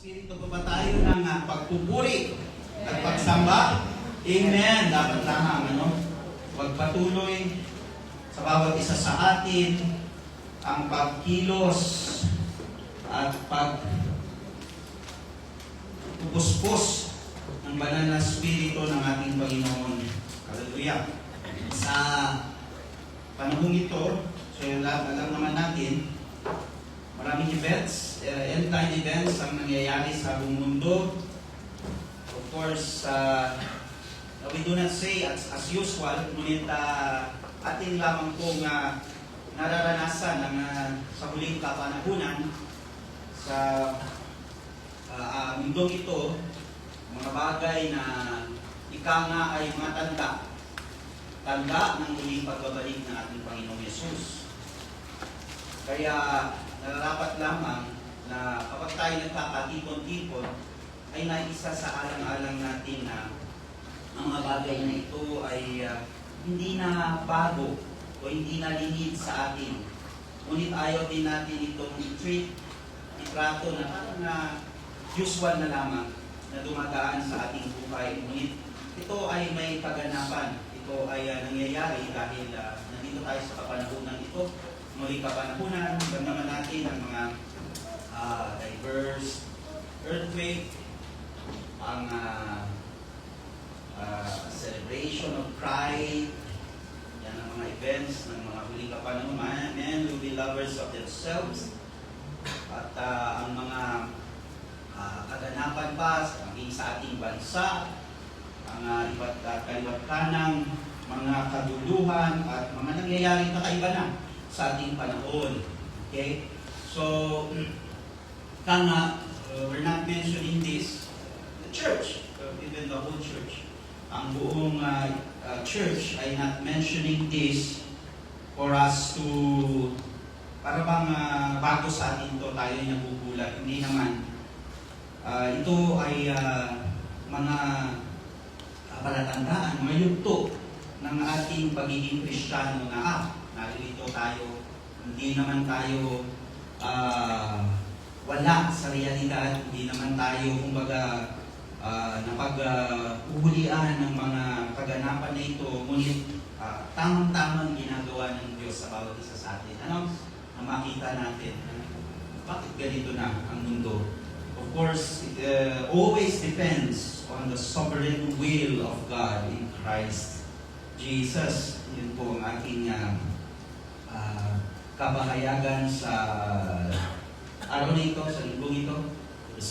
Spirito pa ba tayo ng pagpupuri at pagsamba? Amen. Dapat lamang, pagpatuloy sa bawat isa sa atin ang pagkilos at pagpupuspos ng banal na Spirito ng ating Panginoon. Hallelujah. Sa panahong ito, so alam naman natin, maraming events, end-time events ang nangyayari sa buong mundo. Of course, we do not say as usual, ngunit atin lamang pong nararanasan sa huling kapanahunan sa mundong ito, mga bagay na ika nga ay mga tanda ng huling pagbabalik ng ating Panginoong Yesus. Kaya nararapat lamang na kapag tayo nagkakatipon-tipon, ay naisa sa alang-alang natin na ang mga bagay na ito ay hindi na bago o hindi na lingid sa atin. Ngunit ayaw din natin itong itrato na parang usual na lamang na dumadaan sa ating buhay. Ngunit ito ay may kaganapan. Ito ay nangyayari dahil nandito tayo sa kapanahunan ito. Muling kapanahunan, naman natin ang mga diverse earthquake, ang celebration of pride, yan ang mga events ng mga huling kapanahunan. Men will be lovers of themselves. At ang mga kaganapan pa sa ating bansa, ang iba't kaliwat kanang mga kaduluhan at mga nangyayaring kakaiba na sa ating panahon. Okay? So, we're not mentioning this, the church, even the whole church. Ang buong church ay not mentioning this for us to, para bang bago sa atin ito, tayo ay nagugulat. Hindi naman. Ito ay mga palatandaan, mga yugto ng ating pagiging Kristiyano na narito tayo, hindi naman tayo wala sa realidad, hindi naman tayo kumbaga napag-uhulian ng mga kaganapan na ito, ngunit tamang-tamang ginagawa ng Diyos sa bawat isa sa atin. Ano? Na makita natin, bakit ganito na ang mundo? Of course, it always depends on the sovereign will of God in Christ Jesus. Yun po ang aking kabahayagan sa araw na ito, sa linggong ito. The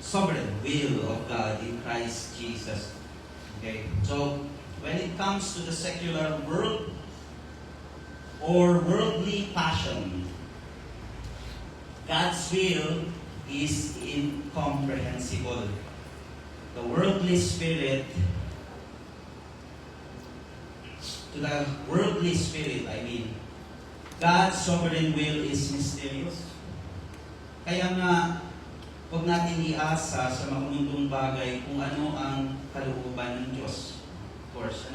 sovereign will of God in Christ Jesus. Okay, so when it comes to the secular world or worldly passion, God's will is incomprehensible. The worldly spirit, God's sovereign will is mysterious. Kaya nga, huwag natin iasa sa mga mundong bagay kung ano ang kalooban ng Diyos. Of course,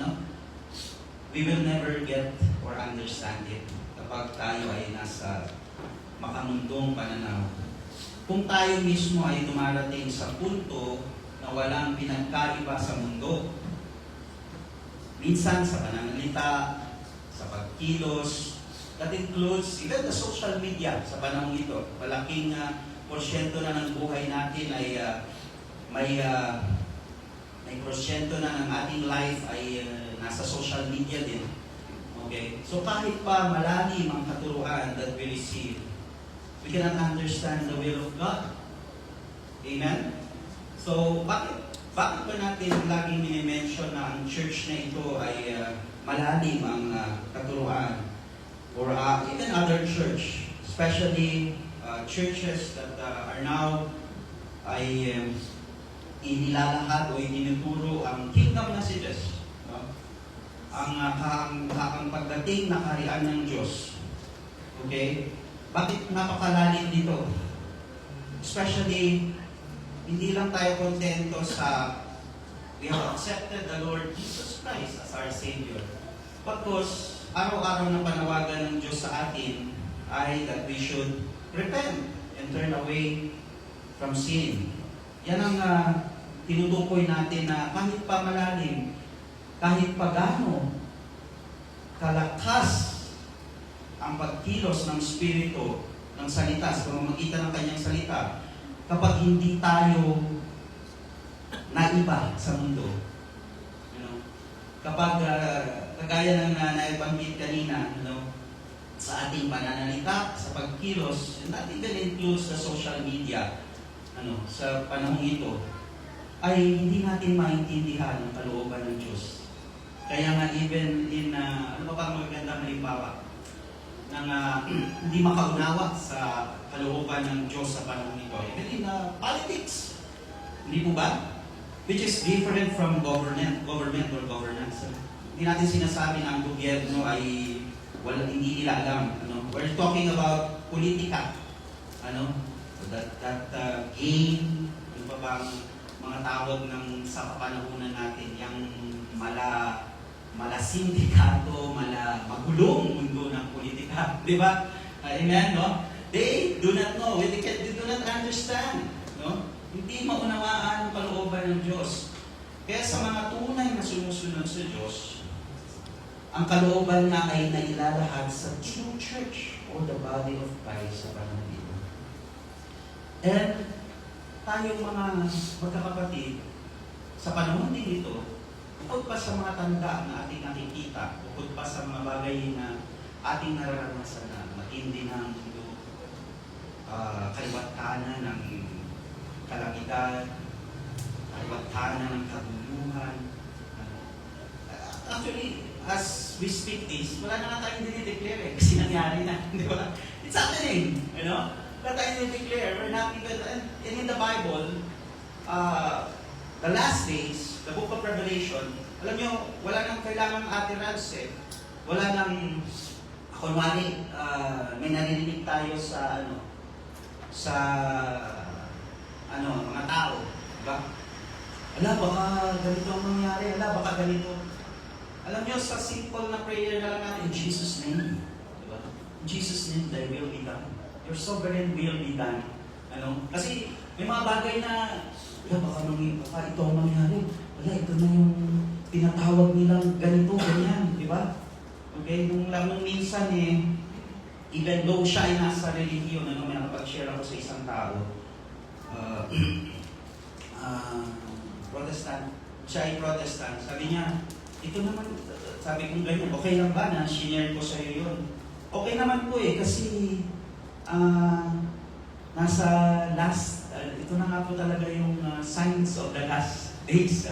we will never get or understand it kapag tayo ay nasa makamundong pananaw. Kung tayo mismo ay dumarating sa punto na walang pinagkaiba sa mundo, minsan sa pananalita, sa pagkilos, that includes even the social media sa panahon ito. Malaking porsyento na ng buhay natin ay may porsyento na ng ating life ay nasa social media din. Okay? So kahit pa malalim ang katuruan that we receive, we cannot understand the will of God. Amen? So bakit ba natin laging minimension na ang church na ito ay malalim ang katuruan? Or even other church, especially churches that are now ay inilalahad o itinuturo ang kingdom messages. Ang pagdating na kaharian ng Diyos. Okay? Bakit napakalalim dito? Especially, hindi lang tayo kontento sa we have accepted the Lord Jesus Christ as our Savior. Because araw-araw na panawagan ng Diyos sa atin ay that we should repent and turn away from sin. Yan ang tinutukoy natin na kahit pa malalim, kahit pa gaano kalakas ang pagkilos ng Espiritu, ng salita, sa pamamagitan ng kanyang salita, kapag hindi tayo naiba sa mundo. Kapag kagaya ng naibanggit kanina, sa ating pananalita, sa pagkilos, not even includes the social media, sa panahong ito, ay hindi natin maintindihan ang kalooban ng Diyos. Kaya nga even in, ano pa pang magandang halimbawa, ng hindi makaunawa sa kalooban ng Diyos sa panahon ito. Even in politics, hindi po ba? Which is different from government or governance. Hindi natin sinasabi na ang gobyerno ay hindi nila alam. We're talking about politika. That game, ano pa bang mga tawag ng sa kapanahunan natin, yung sindikato, magulong mundo ng politika. Di ba? Amen, no? They do not know. They do not understand. No? Hindi maunawaan ang kalooban ng Diyos. Kaya sa mga tunay na sumusunod sa Diyos, ang kalooban na ay nailalahad sa true church or the body of Christ sa panahon ito. And tayong mga magkakapatid, sa panahon din ito, bukod pa sa mga tanda na ating nakikita, bukod pa sa mga bagay na ating nararanasan na matindi ng kaliwatanan ng kalamidad, kaliwatanan ng kabuluhan. Actually, as we speak this, wala na nga tayong dinideclare kasi nangyari na, di ba? It's happening, Wala tayong dinideclare, we're not even, and in the Bible, the last days, the book of Revelation, alam nyo, wala nang kailangan utterance Wala nang, kunwari, may narinig tayo sa, mga tao. Diba? Baka ganito ang mangyari. Baka ganito. Alam nyo, sa simple na prayer na lang natin, in Jesus' name. Diba? In Jesus' name, thy will be done. Your sovereign will be done. Kasi may mga bagay na, baka ito ang mangyari. Ito na yung tinatawag nilang ganito, ganyan. Diba? Okay, nung minsan even though siya ay nasa religiyon, may nakapag-share ako sa isang tao, Protestant, siya ay Protestant, sabi niya, ito naman, sabi kong ganyan, okay lang ba na sinare ko sa iyo yun? Okay naman po kasi nasa last, ito na nga po talaga yung signs of the last days.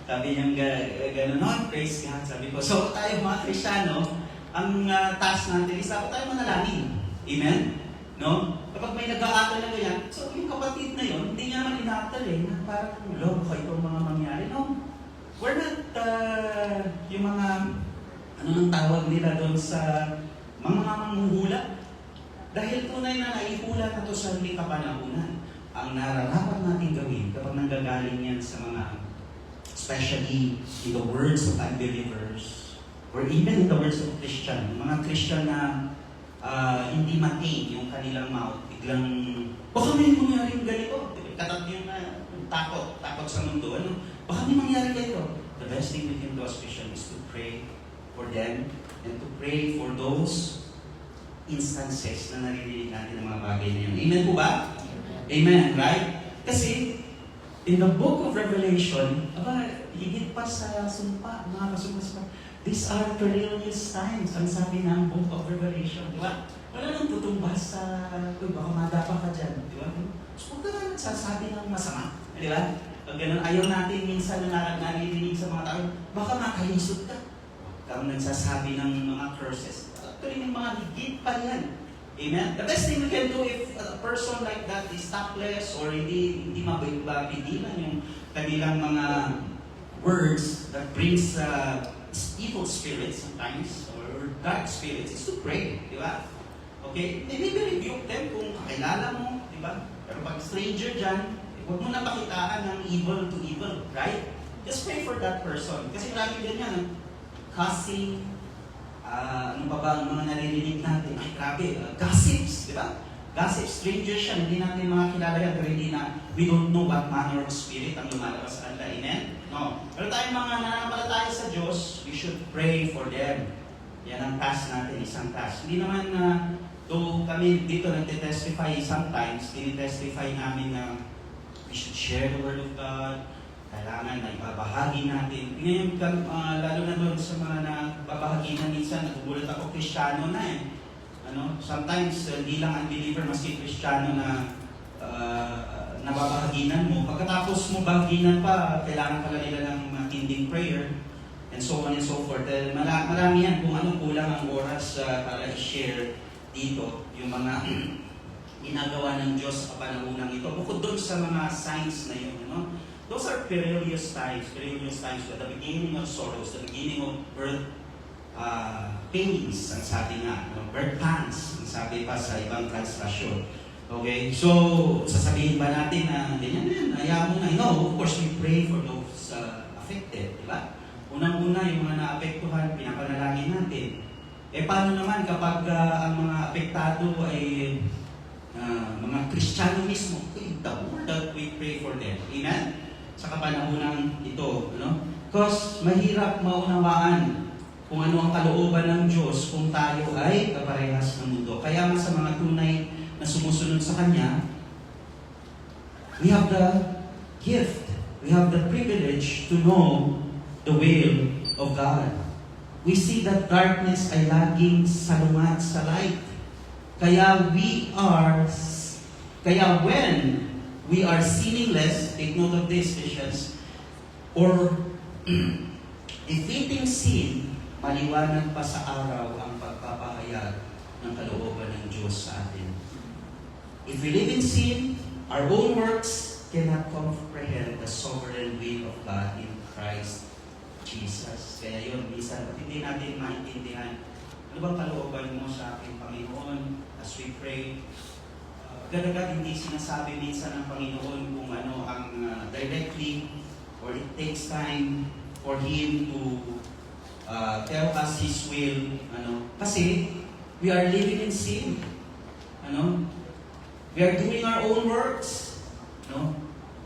Sabi niya gano'n, praise God, sabi ko. So tayo mga Kristiyano, ang task natin is dapat tayo manalangin. Amen? No? Kapag may nag-aatal na ganyan, so yung kapatid na yun, hindi niya naman inaatal na parang, baka itong mga mangyari. No? We're not, yung mga, nang tawag nila doon sa mga manghuhula. Dahil tunay na naihula na ito sa huling kapanahunan. Ang nararapat natin gawin kapag nanggagaling yan sa mga, especially in the words of unbelievers, or even in the words of Christian, mga Christian na hindi maintain yung kanilang mouth, biglang, baka may mangyaring ganito. Katat yung takot sa mundo. Baka may mangyari ganito. The best thing we can do as Christian is to pray for them and to pray for those instances na naririnig natin ng mga bagay na yun. Amen po ba? Amen, right? Kasi, in the book of Revelation, higit pa sa sumpa, mga kasumpa, these are perilous times, ang sabi ng book of Revelation, di ba? Wala nang tutumbas sa, baka madapa ka dyan, di ba? So, huwag ka na nagsasabi ng masama, di ba? Pag ganun, ayaw natin minsan na naririnig sa mga tao, baka makalisod ka. Kang nagsasabi ng mga curses. Actually, may mga higit pa yan. Amen? The best thing we can do if a person like that is tactless or hindi mabibilan yung kanilang mga words that brings evil spirits sometimes or dark spirits is to pray, di ba? Okay? Maybe rebuke them kung kakilala mo, di ba? Pero pag stranger dyan, huwag mo na pakitaan ng evil to evil, right? Just pray for that person. Kasi marami ganyan, cussing, ano pa ba ang mga naririnig natin? Ay, grabe, gossips, di ba? gossip, stranger siya, hindi natin mga kilala yan, pero hindi na, we don't know what manner of spirit ang lumalabas sa kanila. Amen? No. Pero tayong mga nananampalataya sa Diyos, we should pray for them. Yan ang task natin, isang task. Hindi naman though kami dito nagtitestify sometimes, tinitestify namin na we should share the Word of God, kailangan na ibabahagi natin. Ngayon, lalo na doon sa mga nagbabahagi na minsan, nagugulat ako, Kristiyano na eh. Sometimes, hindi lang unbeliever, maski Kristiyano na nababahaginan mo. Pagkatapos mo bahaginan pa, kailangan pala nila ng matinding prayer, and so on and so forth. Marami yan kung anong kulang ang oras para i-share dito yung mga ginagawa ng Diyos sa panahonang ito. Bukod doon sa mga signs na yun, those are perilous times at the beginning of sorrows, the beginning of birth pains, ang sabi nga, birth pangs, ang sabi pa sa ibang translation. Okay, so sasabihin ba natin na ganyan, ayaw mo na? No, of course we pray for those affected, di ba? Unang-una, yung mga naapektuhan, pinapanalangin natin. Paano naman kapag ang mga apektado ay mga Kristiyano mismo? The more that we pray for them. Amen? Sa kapanahonang ito, Because mahirap maunawaan kung ano ang kalooban ng Diyos kung tayo ay kaparehas ng mundo. Kaya nga sa mga tunay na sumusunod sa Kanya, we have the gift, we have the privilege to know the will of God. We see that darkness ay laging salungat sa light. Kaya when we are sinning less, take note of this, Christians, or a fleeting sin, maliwanag pa sa araw ang pagpapahayag ng kalooban ng Diyos sa atin. If we live in sin, our own works cannot comprehend the sovereign will of God in Christ Jesus. Kaya yun, minsan, hindi natin maintindihan, ano bang kalooban mo sa aking Panginoon as we pray? Agad-agad hindi sinasabi minsan ng Panginoon kung ano ang directly, or it takes time for Him to tell us His will. Kasi we are living in sin. We are doing our own works.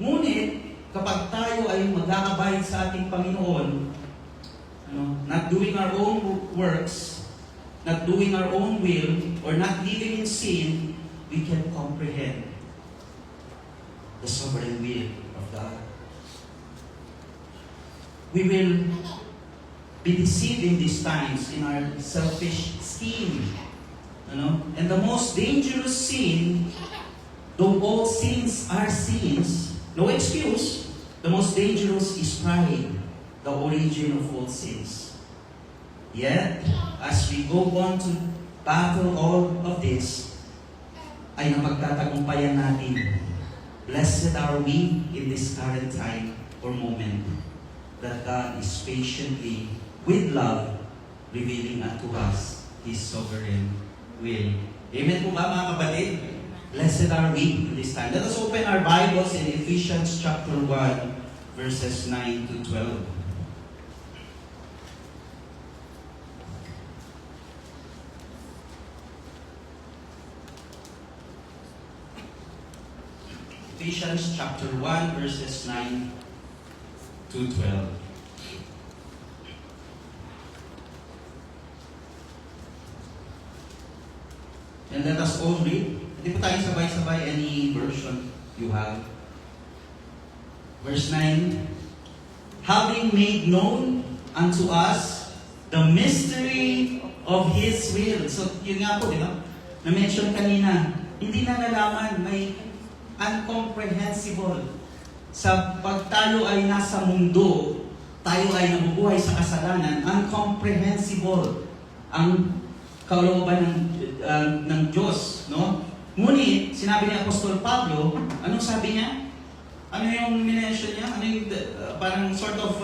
Ngunit, kapag tayo ay mag-aabide sa ating Panginoon, not doing our own works, not doing our own will, or not living in sin, we can comprehend the sovereign will of God. We will be deceived in these times in our selfish scheme. And the most dangerous sin, though all sins are sins, no excuse, the most dangerous is pride, the origin of all sins. Yet, as we go on to battle all of this, ay napagtatagumpayan natin. Blessed are we in this current time or moment that God is patiently, with love, revealing unto us His sovereign will. Amen po ba mga kapatid? Blessed are we in this time. Let us open our Bibles in Ephesians chapter 1, verses 9 to 12. Ephesians chapter 1, verses 9 to 12. And let us all read. Hindi po tayo sabay-sabay, any version you have. Verse 9, having made known unto us the mystery of His will. So, yun nga po, di ba? Na-mention kanina, hindi na nalaman, may incomprehensible. Sa pag tayo ay nasa mundo, tayo ay nabubuhay sa kasalanan, incomprehensible ang kalooban ng Diyos, Ngunit, sinabi ni Apostol Pablo, anong sabi niya? Ano yung minention niya? Ano yung parang sort of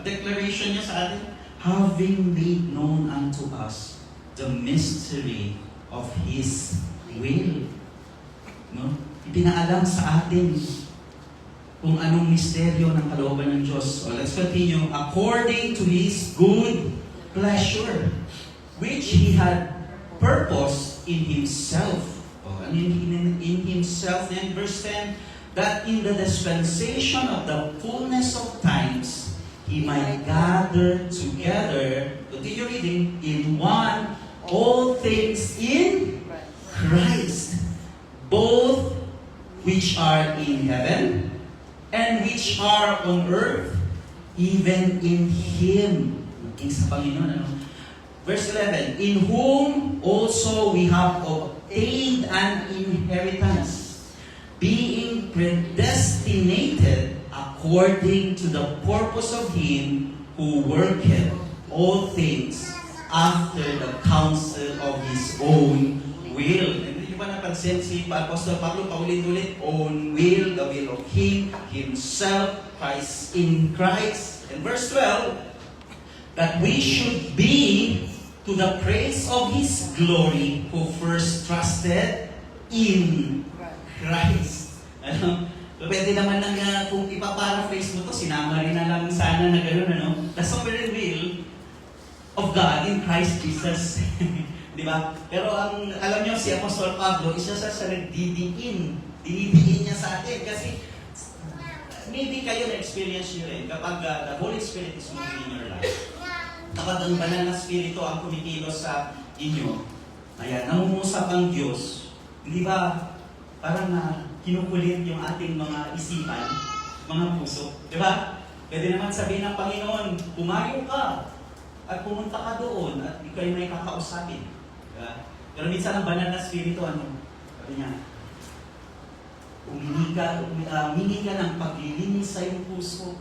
declaration niya sa atin? Having made known unto us the mystery of His will. Ipinaalam sa atin kung anong misteryo ng kalooban ng Diyos. So let's continue. According to His good pleasure, which He had purposed in Himself. And in Himself, then verse 10, that in the dispensation of the fullness of times, He might gather together, continue reading, in one, all things in Christ, both which are in heaven and which are on earth, even in Him. King sa Panginoon, ano? Verse 11, in whom also we have obtained an inheritance, being predestinated according to the purpose of Him who worketh all things after the counsel of His own will. Hindi ba napansin si Apostol Pablo paulit-ulit? Own will, the will of Him, Himself, Christ in Christ. And verse 12, that we should be to the praise of His glory who first trusted in Christ. Ano? Pwede naman lang kung ipaparaphrase mo to, sinama rin na lang sana na gano'n, ano? The sovereign will of God in Christ Jesus. Di ba? Pero alam niyo, si Apostol Pablo, isa sa nagdidiin. Dinidiin niya sa atin. Kasi, maybe kayo na-experience niyo rin kapag the Holy Spirit is moving in your life. Kapag ang banal na Espiritu ang kumikilos sa inyo, ayan, nangungusap ang Diyos, hindi ba, parang kinukulit yung ating mga isipan, mga puso. Di ba? Pwede naman sabihin ng Panginoon, pumayo ka at pumunta ka doon at ikaw ay may kakausapin. Diba? Pero minsan ang banal na Espiritu, ano? Sabi niya, humingi ka ng paglilinis sa iyong puso.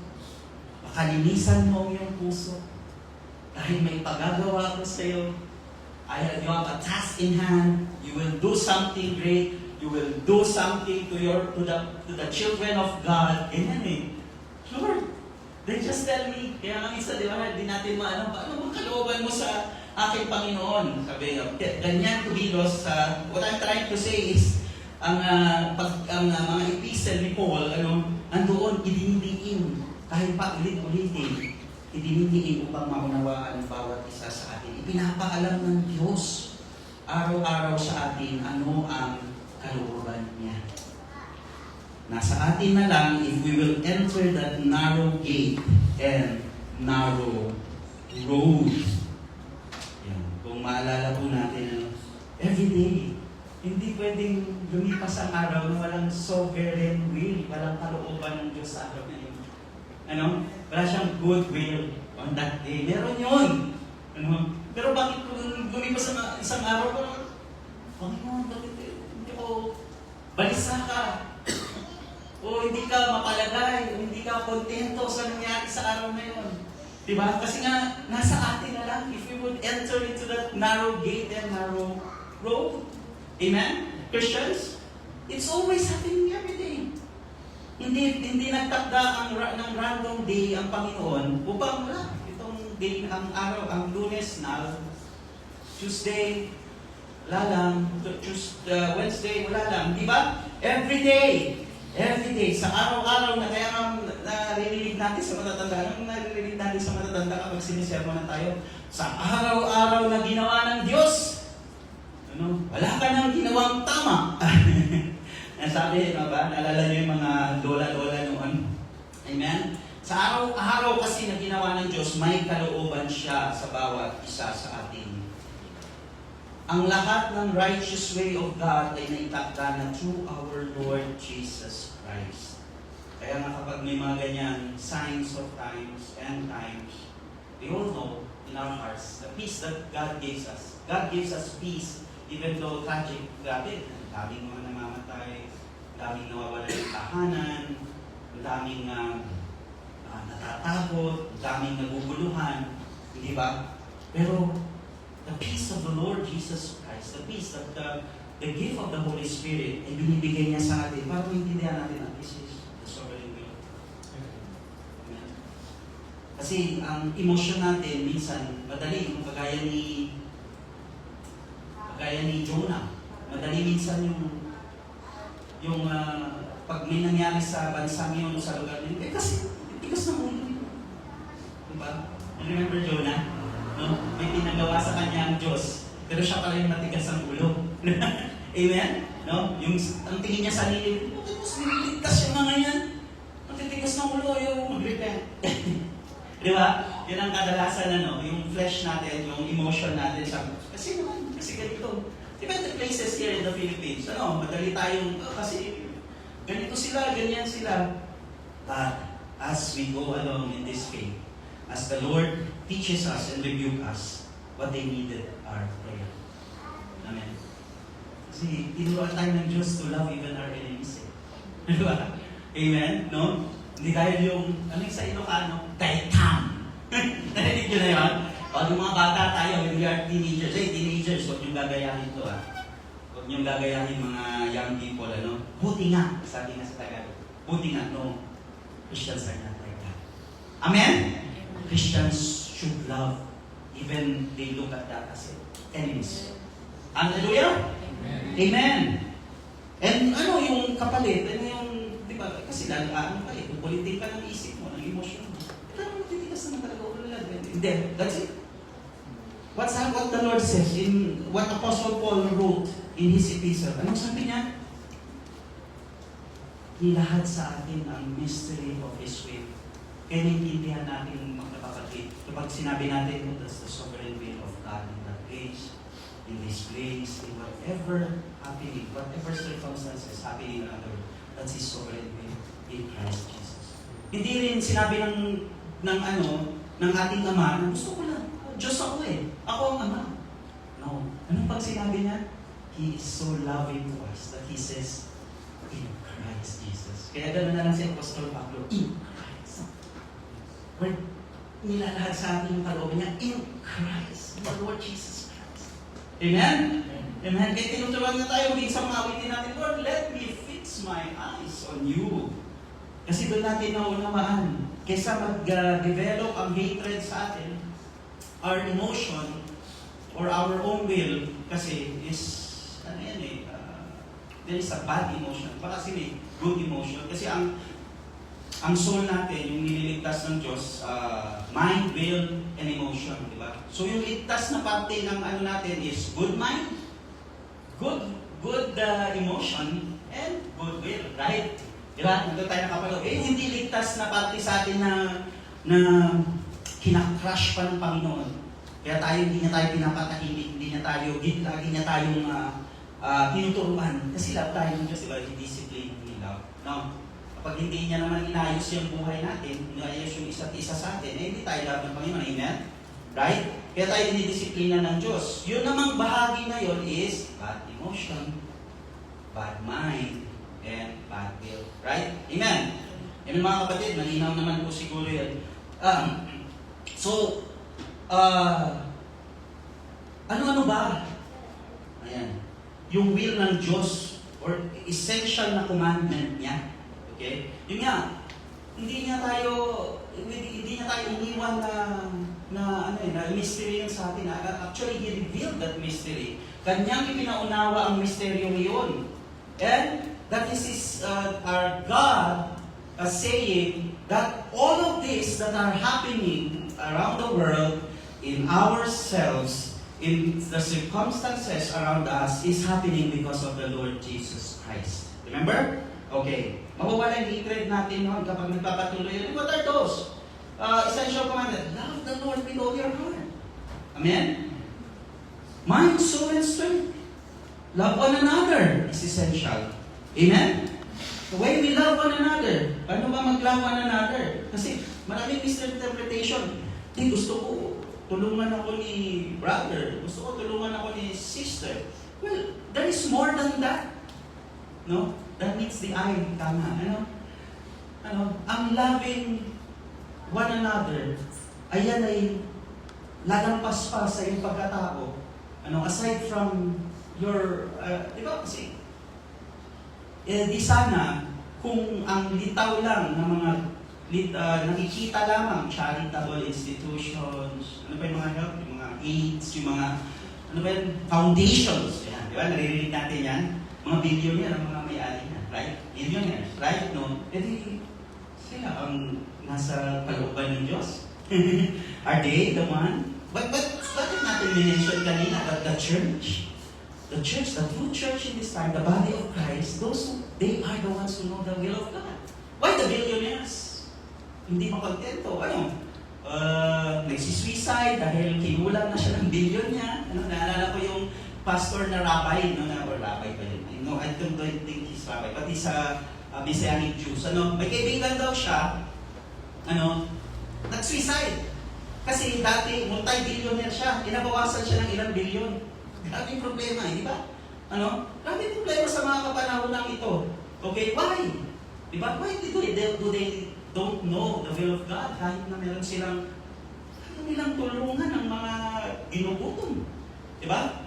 Pakalinisan mo ang iyong puso. Dahil may pagagawa ko sa iyo. You have a task in hand. You will do something great. You will do something to the children of God. Ganyan eh. Lord, they just tell me. Kaya nga isa, di ba, di natin paano bang kalooban mo sa aking Panginoon? Sabi, ganyan kumilos sa, what I'm trying to say is, ang mga epistle ni Paul, nandoon, idinidiin. Kahit pa ulit-ulitin, idinidiin upang maunawaan ang bawat isa sa atin. Ipinapaalam ng Diyos araw-araw sa atin ano ang kalooban niya. Nasa atin na lang if we will enter that narrow gate and narrow road. Yan. Kung maalala po natin, every day, hindi pwedeng lumipas ang araw na walang sovereign will, walang kalooban ng Diyos sa araw na yun. Wala siyang good will on that day. Meron yun. Pero bakit kung lumipas ang isang araw, Panginoon, bakit hindi ko balisa ka? O hindi ka mapalagay, o hindi ka kontento sa nangyari sa araw na yun. Diba? Kasi nga, nasa atin na lang if we would enter into that narrow gate and narrow road. Amen? Christians? It's always happening every day. Hindi nagtakda ng random day ang Panginoon upang wala. Itong day, ang araw, ang Lunes na, Tuesday, wala lang. Wednesday, wala lang. Di ba? Every day, sa araw-araw na kaya naririnig natin sa matatanda. Anong naririnig natin sa matatanda kapag sinisermo na tayo? Sa araw-araw na ginawa ng Diyos, wala ka nang ginawang tama. Sabi, naalala niyo yung mga lola-lola noon? Amen? Sa araw-araw kasi na ginawa ng Diyos, may kalooban siya sa bawat isa sa atin. Ang lahat ng righteous way of God ay naitakda na through our Lord Jesus Christ. Kaya nga kapag may mga ganyan, signs of times, end times, we all know in our hearts the peace that God gives us. God gives us peace even though tragic, grabe, daming mga namamatay, daming nawawala ng tahanan, daming natatakot, daming naguguluhan, hindi ba? Pero the peace of the Lord Jesus Christ, the peace that the gift of the Holy Spirit ay binibigay niya sa atin para maintindihan natin na this is the sovereign will. Amen. Kasi ang emosyon natin minsan madali, kung kagaya ni Jonah. Madali minsan yung pag may nangyari sa bansang yun o sa lugar nyo, kasi tigas ng ulo. Diba? Remember Jonah? No? May pinagawa sa kanya ang Diyos, pero siya pala yung matigas ang ulo. Amen? No? Ang tingin niya sa sarili, mas nililigtas yung mga yan. Ang titigas ng ulo, yung mag-repent. Di ba? Yan ang kadalasan, yung flesh natin, yung emotion natin. Kasi ganito. Different places here in the Philippines, madali tayong, kasi ganito sila, ganyan sila. But as we go along in this faith, as the Lord teaches us and rebuke us, what they needed are prayer. Amen. Kasi tinuruan tayo ng Diyos to love even our enemies. Di ba? Amen? No? Hindi tayo yung, sa Ilocano? Taitam. Narinig nyo na yun? O, yung mga bata tayo, when we are teenagers, teenagers, huwag niyong gagayahin to, Huwag niyong gagayahin mga young people, Buti nga, sabi nga sa Tagalog. Buti nga, no. Christians are not like that. Amen? Christians should love, even they look at that as enemies. Hallelujah? Amen. And yung kapalit, yung, di ba, kasi yung politika ng isip mo, ng emosyon mo. Pero matitigas naman talaga ulo lang. Hindi, that's it. What the Lord says in what Apostle Paul wrote in his epistle. Anong sabi niya? Nilahad sa atin ang mystery of His will. Kaya naiintindihan natin mga kapatid. Kapag sinabi natin, that's the sovereign will of God in that place, in this place, in whatever happening, whatever circumstances happening around the world, that's His sovereign will in Christ Jesus. Hindi rin sinabi ng ating Ama, na gusto ko lang, Diyos ako ako ang Ama. No. Anong pag sinabi niya? He is so loving to us that He says, in Christ Jesus. Kaya gano'n na lang si Apostol Pablo, in Christ. When nilalahad sa atin yung kalooban niya, in Christ, the Lord Jesus Christ. Amen? Amen. Kaya tinuturuan na tayo maging sa mga awitin natin, Lord, let me fix my eyes on you. Kasi doon natin naunawaan, kaysa mag-develop ang hatred sa atin, our emotion, or our own will, kasi is, there is a bad emotion. Baka kasi may good emotion. Kasi ang soul natin, yung nililigtas ng Diyos, mind, will, and emotion. Diba? So yung ligtas na parte ng natin is good mind, good emotion, and good will. Right? Diba? Nandun tayo nakapalo. Hindi ligtas na parte sa atin na kinakrush pa ng Panginoon. Kaya hindi niya tayo pinapatahimik, hindi niya tayo, lagi niya tayong tinuturuan. Kasi love tayo ng Diyos, diba? Discipline, love. No? Kapag hindi niya naman inayos yung buhay natin, inayos yung isa't isa sa atin, hindi tayo love ng Panginoon. Amen? Right? Kaya tayo dinidisiplina ng Diyos. Yun namang bahagi na yun is bad emotion, bad mind, and bad will. Right? Amen? Amen mga kapatid, malinaw naman po siguro yan. Ano-ano ba? Ayan. Yung will ng Diyos or essential na commandment niya. Okay? Yun nga, hindi niya tayo iniwan na mystery yun sa atin. Actually, He revealed that mystery. Kanyang ipinaunawa ang misteryo ngayon. And that is our God saying that all of this that are happening around the world, in ourselves, in the circumstances around us, is happening because of the Lord Jesus Christ. Remember? Okay. Mawawala yung hatred natin noon kapag nagpapatuloy yun. What are those? Essential commandment. Love the Lord with all your heart. Amen? Mind, soul, and strength. Love one another is essential. Amen? The way we love one another. Paano ba mag-love one another? Kasi maraming misinterpretation. Gusto ko tulungan ako ni brother. Gusto ko tulungan ako ni sister. Well, there is more than that. No? That meets the eye. Tama. Ang loving one another, ayan ay lalampas pa sa iyong pagkatao. Aside from your, di ba kasi, di sana kung ang litaw lang ng mga nakikita lamang charitable institutions, ano pa yung mga help, yung mga aids, yung mga foundations, yan, di ba? Naririnig natin yan. Mga billionaire ang mga may-ari na, right? Millionaires, right? No? Edi, sila ang nasa kalooban ng Diyos. Are they the one? But bakit natin minention kanina that the church? the church, the true church in this time, the body of Christ, they are the ones who know the will of God. Why the billionaires? Hindi makontento. Nagsisuicide dahil kinulang na siya ng billion niya. Naalala ko yung pastor na rabbi, or rabbi pa yun. I don't think he's rabbi, but he's a Messianic Jews. May kaibigan daw siya, nag-suicide. Kasi dati, multi-billionaire siya. Inabawasan siya ng ilang billion. Grabe yung problema, di ba? Grabe yung problema sa mga kapanahonan ito. Okay, why? Di ba? Why do they don't know the will of God kahit na meron silang tulungan ng mga ginugutom? Di ba?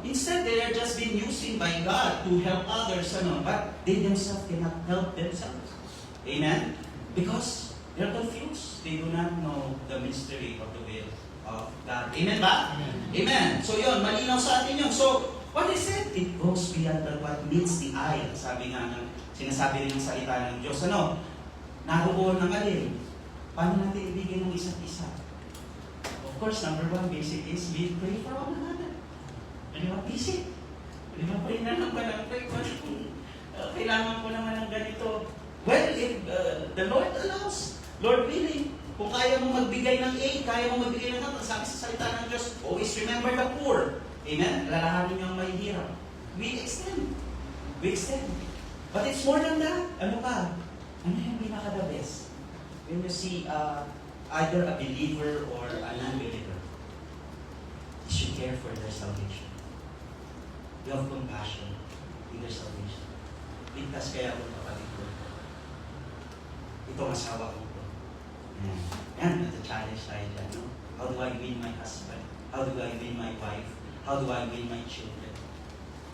Instead, they are just being used by God to help others, but they themselves cannot help themselves. Amen? Because they're confused. They do not know the mystery of the will of God. Amen ba? Amen. So yun, malinaw sa atin yun. So, what is it? It goes beyond what meets the eye. Sabi nga, sinasabi rin ng salita ng Diyos. Naroon ng alin. Paano natin ibigay ng isa't isa? Of course, number one basic is we pray for one another. Ano ba? Basic. Di ba? Pray na lang ba lang? Pray ko kailangan ko naman ng ganito. Well, if the Lord allows, Lord willing, kung kaya mo magbigay ng aid, kaya mo magbigay ng sabi sa salita ng Diyos, always remember the poor. Amen? Lalahanin yung may hirap. We extend. But it's more than that. Ano pa? Ano yung pinaka-the best? When you see either a believer or a non-believer, you should care for their salvation. You have compassion in their salvation. Ligtas kaya ako kapatid ko. Ito ang asawa ko. Yan, nata-challenge tayo dyan. No? How do I win my husband? How do I win my wife? How do I win my children?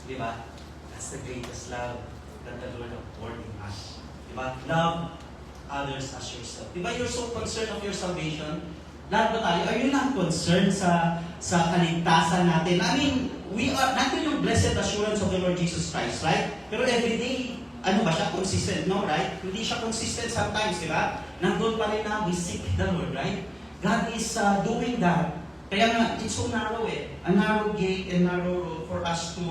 Diba? That's the greatest love that the Lord poured in us. Diba? Love others as yourself. Diba you're so concerned of your salvation? Lahat ba tayo? Are you not concerned sa kaligtasan natin? I mean, we are, natin yung blessed assurance of the Lord Jesus Christ, right? Pero every day, ano ba siya? Consistent, no? Right? Hindi siya consistent sometimes, di ba? Nandun pa rin na, we seek the Lord, right? God is doing that. Kaya nga, it's so narrow A narrow gate and narrow road for us to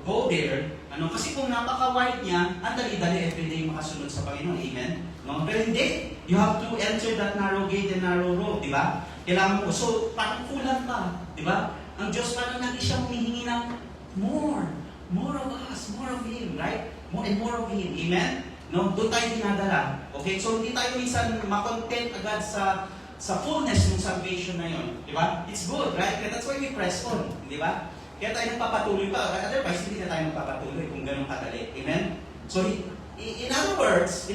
go there. Kasi kung napaka-wide niya, ang dali-dali everyday makasunod sa Panginoon. Amen? No? Pero hindi. You have to enter that narrow gate and narrow road, di ba? Kailangan mo. So, parang kulang pa, di ba? Ang Diyos parang lagi siya humihingi ng more of us, more of Him, right? More and more of Him. Amen? No? Doon tayo dinadala. Okay? So, hindi tayo minsan makontent agad sa fullness ng salvation na yun. Di ba? It's good, right? That's why we press on. Di ba? Kaya tayo nagpapatuloy pa. Otherwise, hindi na tayo magpapatuloy kung ganun kadali. Amen? So, in other words,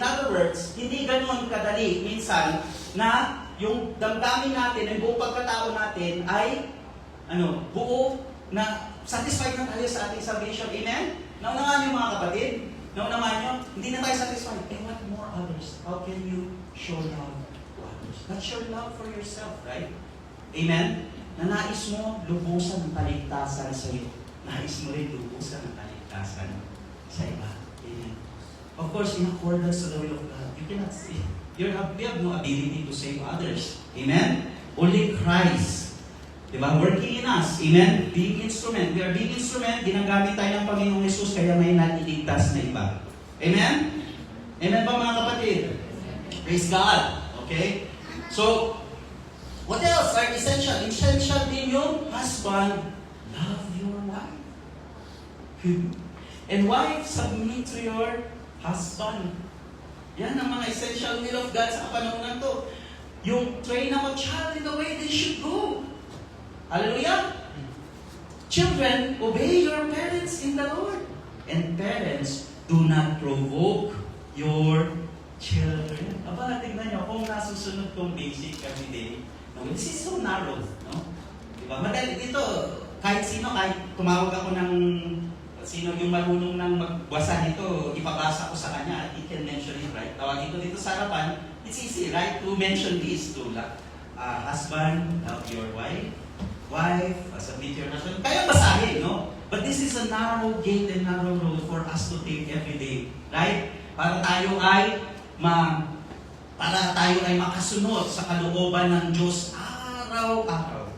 hindi ganun kadali minsan na yung damdamin natin, yung buong pagkatao natin ay buo na satisfied na tayo sa ating salvation. Amen? Naunahan niyo mga kapatid? Naunahan niyo? Hindi na tayo satisfied. What more others? How can you show love to others? That's your love for yourself, right? Amen? Na nais mo lubusan ng kaligtasan sa iyo. Nais mo rin lubusan ng kaligtasan sa iba. Amen? Of course, in accordance to the will of God, you cannot save. We have no ability to save others. Amen? Only Christ. Diba? Working in us. Amen? Being instrument. We are being instrument. Ginagamit tayo ng Panginoong Jesus kaya may naliligtas na iba. Amen? Amen ba mga kapatid? Praise God. Okay? So, what else are essential? Essential din yung husband, love your wife. And wife, submit to your husband. Yan ang mga essential will of God sa kapanahon to. Yung train up a child in the way they should go. Hallelujah! Children, obey your parents in the Lord. And parents, do not provoke your children. Aba, tignan nyo, kung nasusunod kong basic every day, this is so narrow, no? Diba? Madali dito, kahit tumawag ako ng sino yung marunong ng magbasa nito, ipabasa ko sa kanya, he can mention it, right? Tawagin ko dito sa harapan, it's easy, right? To mention this to husband, love your wife, submit your husband. Kaya basahin, no? But this is a narrow gate and narrow road for us to take every day, right? Para tayo ay makasunod sa kalooban ng Diyos araw-araw.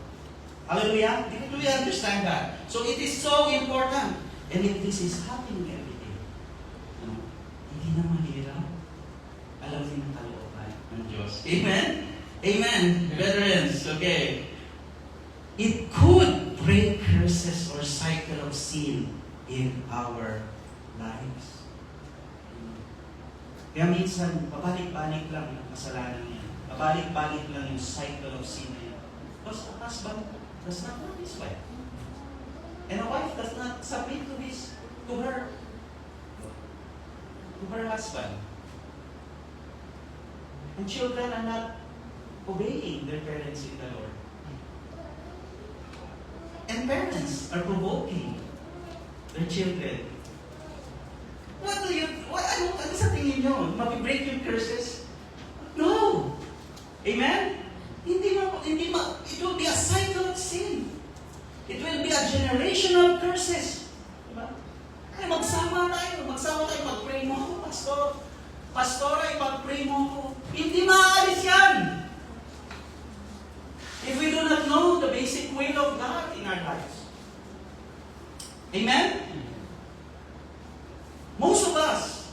Hallelujah? Do we understand that? So it is so important. And if this is happening every day, hindi na mahirap. Alam niyo ng kalooban ng Diyos. Amen? Amen. Veterans, okay. It could break curses or cycle of sin in our lives. Kaya minsan, pabalik-balik lang yung kasalanan niya. Pabalik-balik lang yung cycle of sin na yan. Because a husband does not love his wife. And a wife does not submit to her husband. And children are not obeying their parents in the Lord. And parents are provoking their children. Ano sa tingin nyo? Mag-break yung curses? No! Amen? It will be a cycle of sin. It will be a generational curses. Diba? Ay, magsama tayo, mag-pray mo ako, pastor. Pastor, ay mag-pray mo ako. Hindi maaalis yan! If we do not know the basic will of God in our lives. Amen? Most of us,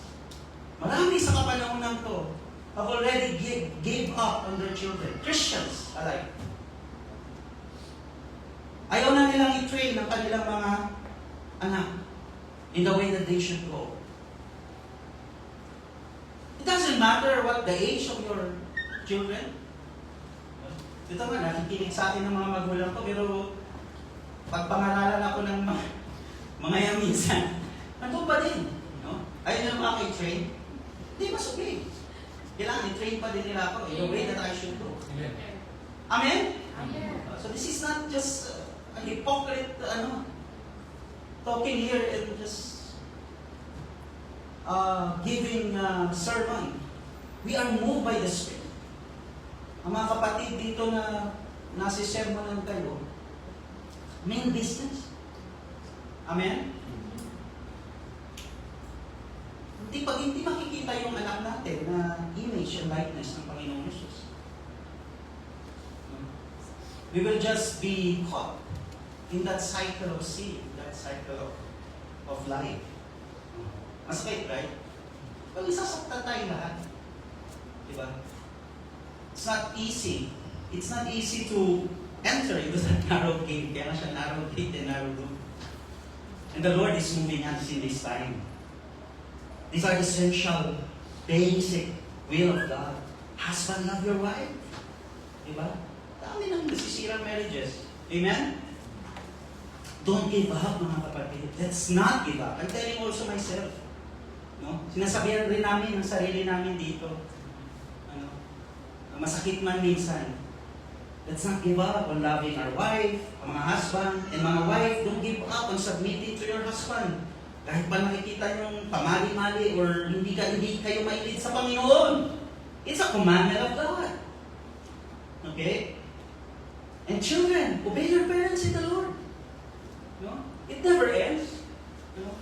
marami sa kapanahonan to, have already gave up on their children. Christians alike. Ayaw na nilang i-train ang kanilang mga anak in the way that they should go. It doesn't matter what the age of your children. Ito nga, nakikinig sa akin ng mga magulang ko, pero pag pangaralan ako ng mga yan minsan, nandun pa din. No? Ayaw na makaka-train. Hindi masubig. Kailangan i-train pa din nila ako in the way that I should go. Amen? Amen? So this is not just a hypocrite talking here and just giving sermon. We are moved by the Spirit. Ang mga kapatid dito na nasisermonan kayo, main business. Amen? Pag hindi makikita yung anak natin na image and likeness ng Panginoong Jesus, we will just be caught in that cycle of sin, that cycle of life. Masakit, right? Pag isasaktan tayo lahat, diba? It's not easy. It's not easy to enter into that narrow gate. Kaya nga siya narrow gate and narrow road. And the Lord is moving us in this time. These are essential, basic will of God. Husband, love your wife. Diba? Dami nang nasisirang marriages. Amen? Don't give up, mga kapatid. Let's not give up. I'm telling also myself. No? Sinasabihan rin namin ng sarili namin dito. Masakit man minsan. Let's not give up on loving our wife, ang mga husband, and mga wife, don't give up on submitting to your husband. Kahit pa nakikita yung pamali-mali or hindi kayo mailid sa Panginoon. It's a commandment of God. Okay? And children, obey your parents in the Lord. No? It never ends. No?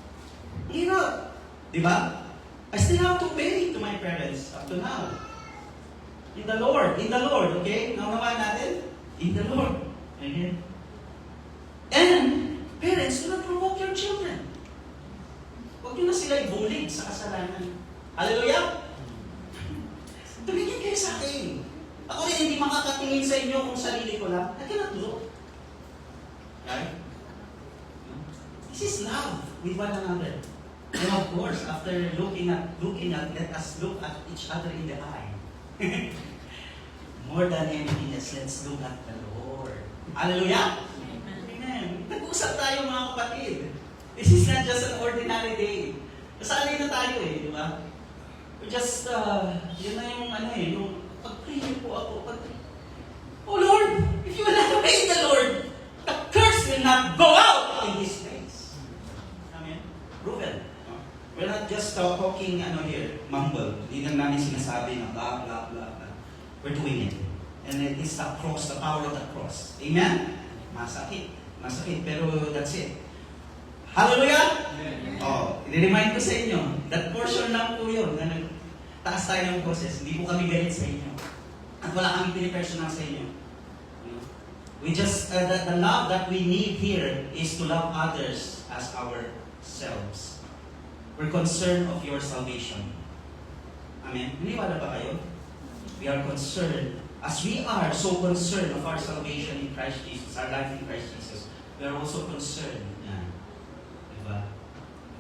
Diba? I still have to obey to my parents up to now. In the Lord, okay? Naunawaan natin? In the Lord. Amen. And, parents, do not provoke your children. Huwag nyo na sila i-bully sa kasalanan. Hallelujah? Tumingin kayo sa akin. Ako rin hindi makakatingin sa inyo kung sarili ko lang. I cannot look. Right? This is love with one another. And of course, after looking at, let us look at each other in the eye. More than anything else, let's look at the Lord. Hallelujah? Amen. Nag-usap tayo mga kapatid. This is not just an ordinary day. Nasanay na tayo di ba? We just, yun na yung yung pag-pray niyo po ako. Oh Lord, if you will not obey the Lord, the curse will not go out in this place. Amen? Proven. We're not just talking here, mumble. Hindi lang namin sinasabi na blah, blah, blah, blah. We're doing it. And it is the cross, the power of the cross. Amen? Masakit. Pero that's it. Hallelujah? Amen. I-remind ko sa inyo, that portion lang po yun, na nagtaas tayo ng process. Hindi po kami galit sa inyo. At wala kami pinipersonal sa inyo. The love that we need here is to love others as ourselves. We're concerned of your salvation. Amen? Naniwala ba kayo? We are concerned, as we are so concerned of our salvation in Christ Jesus, our life in Christ Jesus, we are also concerned. Yan. Diba?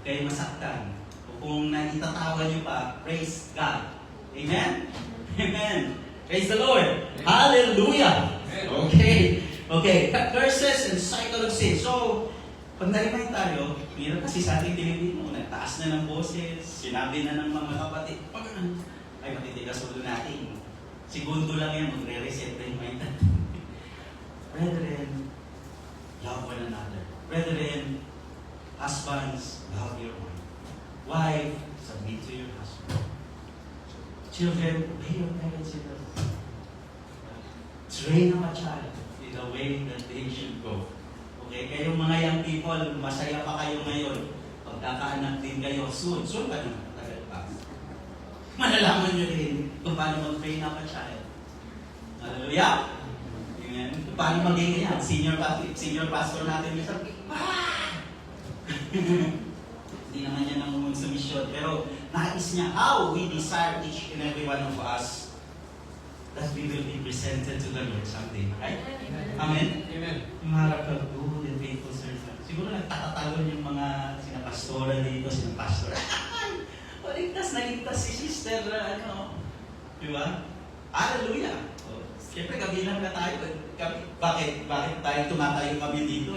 Kayo masaktan. O kung naitatawa niyo pa, praise God. Amen? Amen. Praise the Lord. Amen. Hallelujah. Amen. Okay. Curses and cycle of sin. So, pag na-remind tayo, meron kasi sa ating Pilipino, nagtaas na ng boses, sinabi na ng mga kapatid, ay matitigas ulo natin. Segundo lang yan, magre-reset na yung mind natin. Brethren, love one another. Brethren, husbands, love your wife. Wife, submit to your husband. Children, obey your parents in love. Train a child in the way that they should go. Okay, kayong mga young people, masaya pa kayo ngayon. Pagkakaanak din kayo, soon pa naman, tagal pa. Malalaman nyo din kung paano mag-train up a child. Hallelujah! Amen. Kung paano maging yan, senior pastor natin yung sabi, hindi naman yan namungun sa mission. Pero nais niya how we desire each and every one of us that we will be presented to the Lord someday. Right? Amen? Amen. Yung harap ka, good and faithful servant. Siguro nagtatatalon yung mga sinapastora dito, sinapastora. Naligtas si sister, di ba? Hallelujah! Siyempre, kabilang na tayo. Bakit tayo tumatayo kami dito?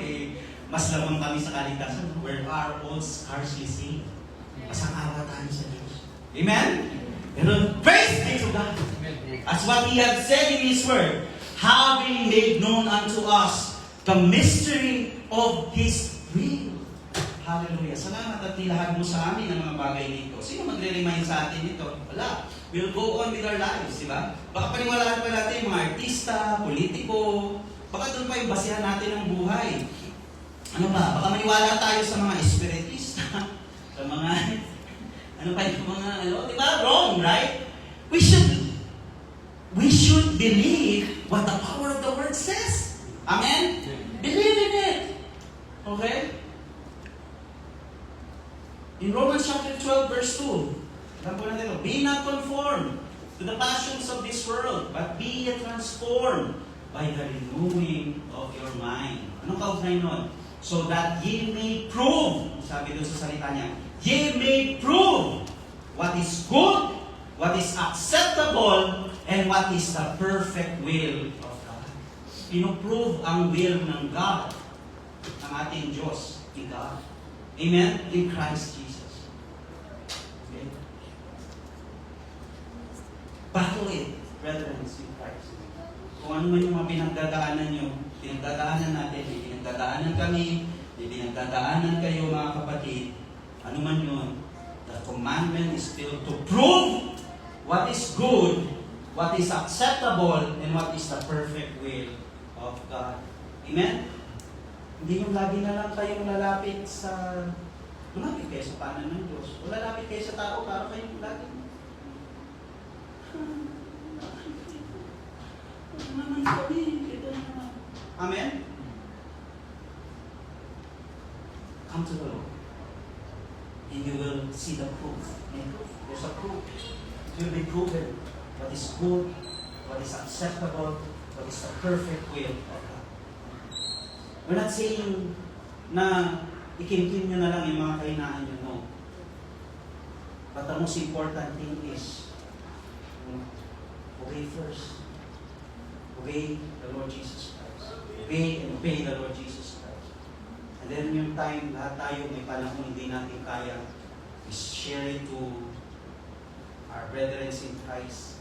Mas lamang kami sa kaligtasan. We are all scarcely saved. Masang-awa tayo sa Diyos. Amen? Pero praise be to God. As what He has said in His Word, having made known unto us the mystery of His will. Hallelujah. Salamat at nilahad mo sa amin ang mga bagay dito. Sino magre-remind sa atin ito? Wala. We'll go on with our lives, di ba? Baka paniwalaan pa natin mga artista, politiko, baka doon pa yung basihan natin ng buhay. Ano ba? Baka maniwala tayo sa mga espiritista, sa mga, di ba? Wrong, right? We should believe what the power of the Word says. Amen? Believe in it. Okay? In Romans chapter 12, verse 2, alam po natin ito, be not conformed to the passions of this world, but be ye transformed by the renewing of your mind. Anong kaugnay nun? So that ye may prove, sabi doon sa salita niya, ye may prove what is good, what is acceptable, and what is the perfect will of God. Pinoprove ang will ng God, ng ating Diyos, in God. Amen? In Christ Jesus. Okay? Battle it, brethren, in Christ. Kung ano man yung mga pinagdadaanan nyo, pinagdadaanan natin, pinagdadaanan kami, pinagdadaanan kayo mga kapatid, ano man yun, the commandment is still to prove what is good, what is acceptable, and what is the perfect will of God. Amen? Hindi yung lagi na lang kayong lalapit sa... Lumapit kayo sa panan ng Diyos. O lalapit kayo sa tao para kayong lagi. Naman kami. Amen? Come to the Lord. And you will see the proof. There's a proof. It will be proven what is good, what is acceptable, what is the perfect will of God. We're not saying na ikinkin nyo na lang yung mga kahinaan nyo, no. But the most important thing is, obey first. Obey the Lord Jesus Christ. Obey and obey the Lord Jesus Christ. And then yung time, lahat tayo may panahon hindi natin kaya, we share it to our brethren in Christ.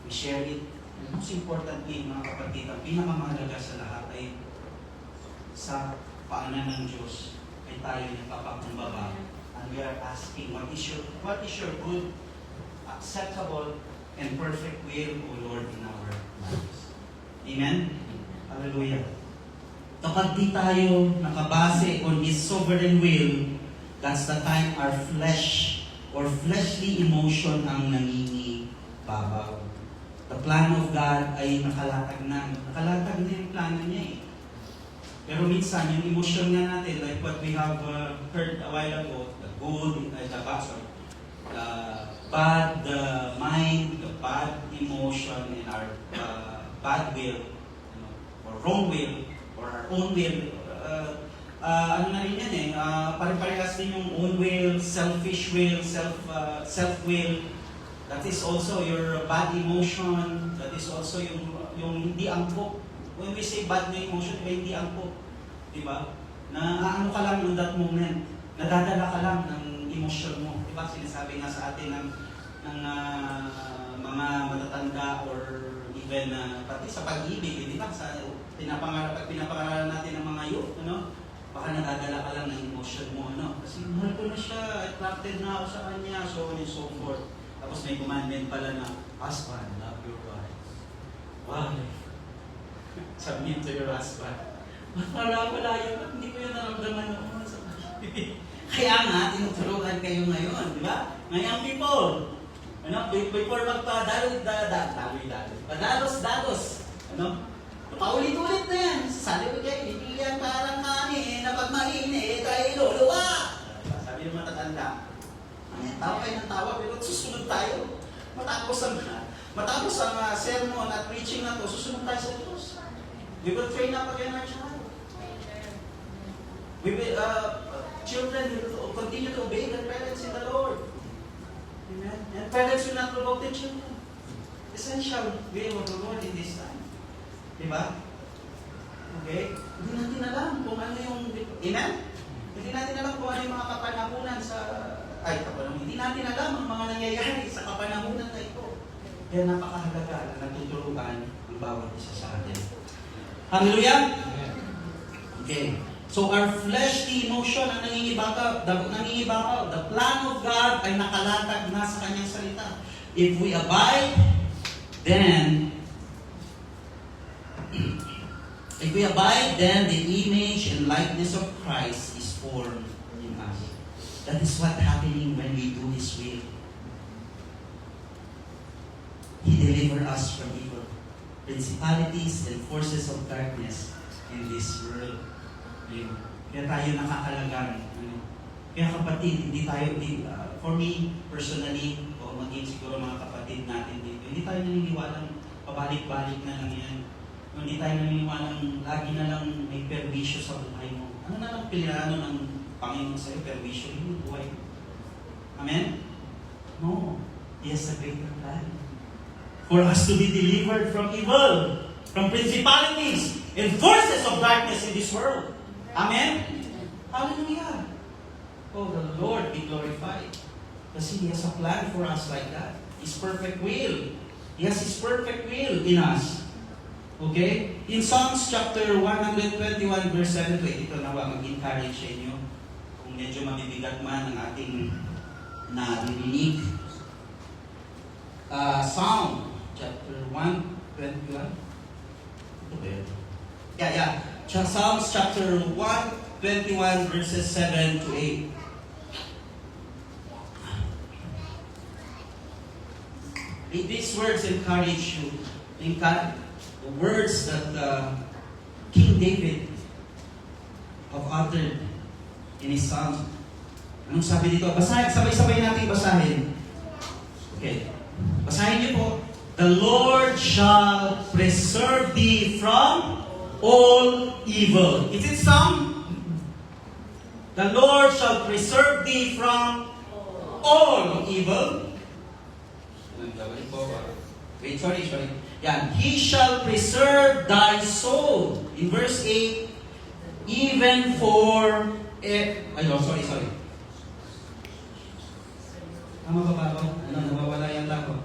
We share it. And most importantly, mga kapatid, ang pinakamahalaga sa lahat ay sa paanan ng Diyos ay tayo nagpapakumbaba. And we are asking, what is your good, acceptable, and perfect will, O Lord, in our lives? Amen? Hallelujah. Kapag di tayo nakabase on His sovereign will, that's the time our flesh or fleshly emotion ang nangingibabaw. The plan of God ay nakalatag na. Nakalatag na yung plano niya eh. Pero minsan, yung emotion nga natin, like what we have heard a while ago, the good, the bad mind, the bad emotion, and our bad will, or wrong will, or our own will. Ano na rin yan eh, pare-parehas din yung own will, selfish will, self-will. That is also your bad emotion. That is also yung hindi angkop. When we say bad na emotion, hindi angkop. Diba? Na ano ka lang in that moment. Nadadala ka lang ng emotion mo. Diba? Sinasabi nga sa atin ng mga matatanda or even pati sa pag-ibig. Diba? Sa pinapangaralan natin ng mga youth. Ano? Baka nadadala ka lang ng emotion mo. Ano? Kasi mahal ko na siya. Attracted na ako sa kanya. So on and so forth. Tapos may commandment pala na, husband, love your wife. Wow. Submit to your husband. Wala yun. Hindi ko yun naramdaman noon. Kaya nga, tinuturuan kayo ngayon. Di ba? Ngayong people. Ano? Before padalos. Ano? Paulit-ulit na yan. Sabi ko kayo, hindi yan parang kami na pag mainit ay luluwa. Sabi ng matatanda. Tawa kayo ng tawa, pero susunod tayo. Matapos ang sermon at preaching na to, susunod tayo sa Diyos. We will train up again our child. We will, children will continue to obey their parents in the Lord. Amen? And parents will not provoke their children. Essential will of the Lord in this time. Diba? Okay? Hindi natin alam kung ano yung... Amen? Hindi natin alam kung ano yung mga kapanahunan sa... Hindi natin alam ang mga nangyayari sa kapanahunan na ito. Kaya napakahalaga na natuturuan ang bawat isa sa atin. Hallelujah? Okay. So our fleshly emotion ang nangingibabaw. The plan of God ay nakalatag na sa kanyang salita. If we abide, then the image and likeness of Christ is formed in us. That is what happening when we do His will. He delivers us from evil, principalities and forces of darkness in this world. Kaya tayo nakakalagan. Kaya kapatid, for me personally, o maging siguro mga kapatid natin dito, hindi tayo naniniwalang pabalik-balik na lang yan. Hindi tayo naniniwalang lagi na lang may perwisyo sa buhay mo. Ano na lang pinano ng Panginoon sa'yo, perwisyo yung buhay mo. Amen? No. He has a greater plan. For us to be delivered from evil, from principalities and forces of darkness in this world. Amen? Hallelujah. Oh, the Lord be glorified. Kasi He has a plan for us like that. His perfect will. He has His perfect will in us. Okay? In Psalms chapter 121 verse 7 to 8, ito nawa mag-encourage sa inyo. Kung medyo mabibigat man ang ating naririnig. Psalm chapter 121. Ito ba yun? Yeah. Psalms chapter 121 verses 7 to 8. These words encourage you. The words that King David have uttered in his Psalms. Anong sabi dito? Basahin, sabay-sabay natin basahin. Okay. Basahin niyo po. The Lord shall preserve thee from all evil. Is it Psalm? The Lord shall preserve thee from all evil. Wait, sorry. Yan. He shall preserve thy soul. In verse 8, even for... sorry. Tama ba ba? Nawawala yan ako.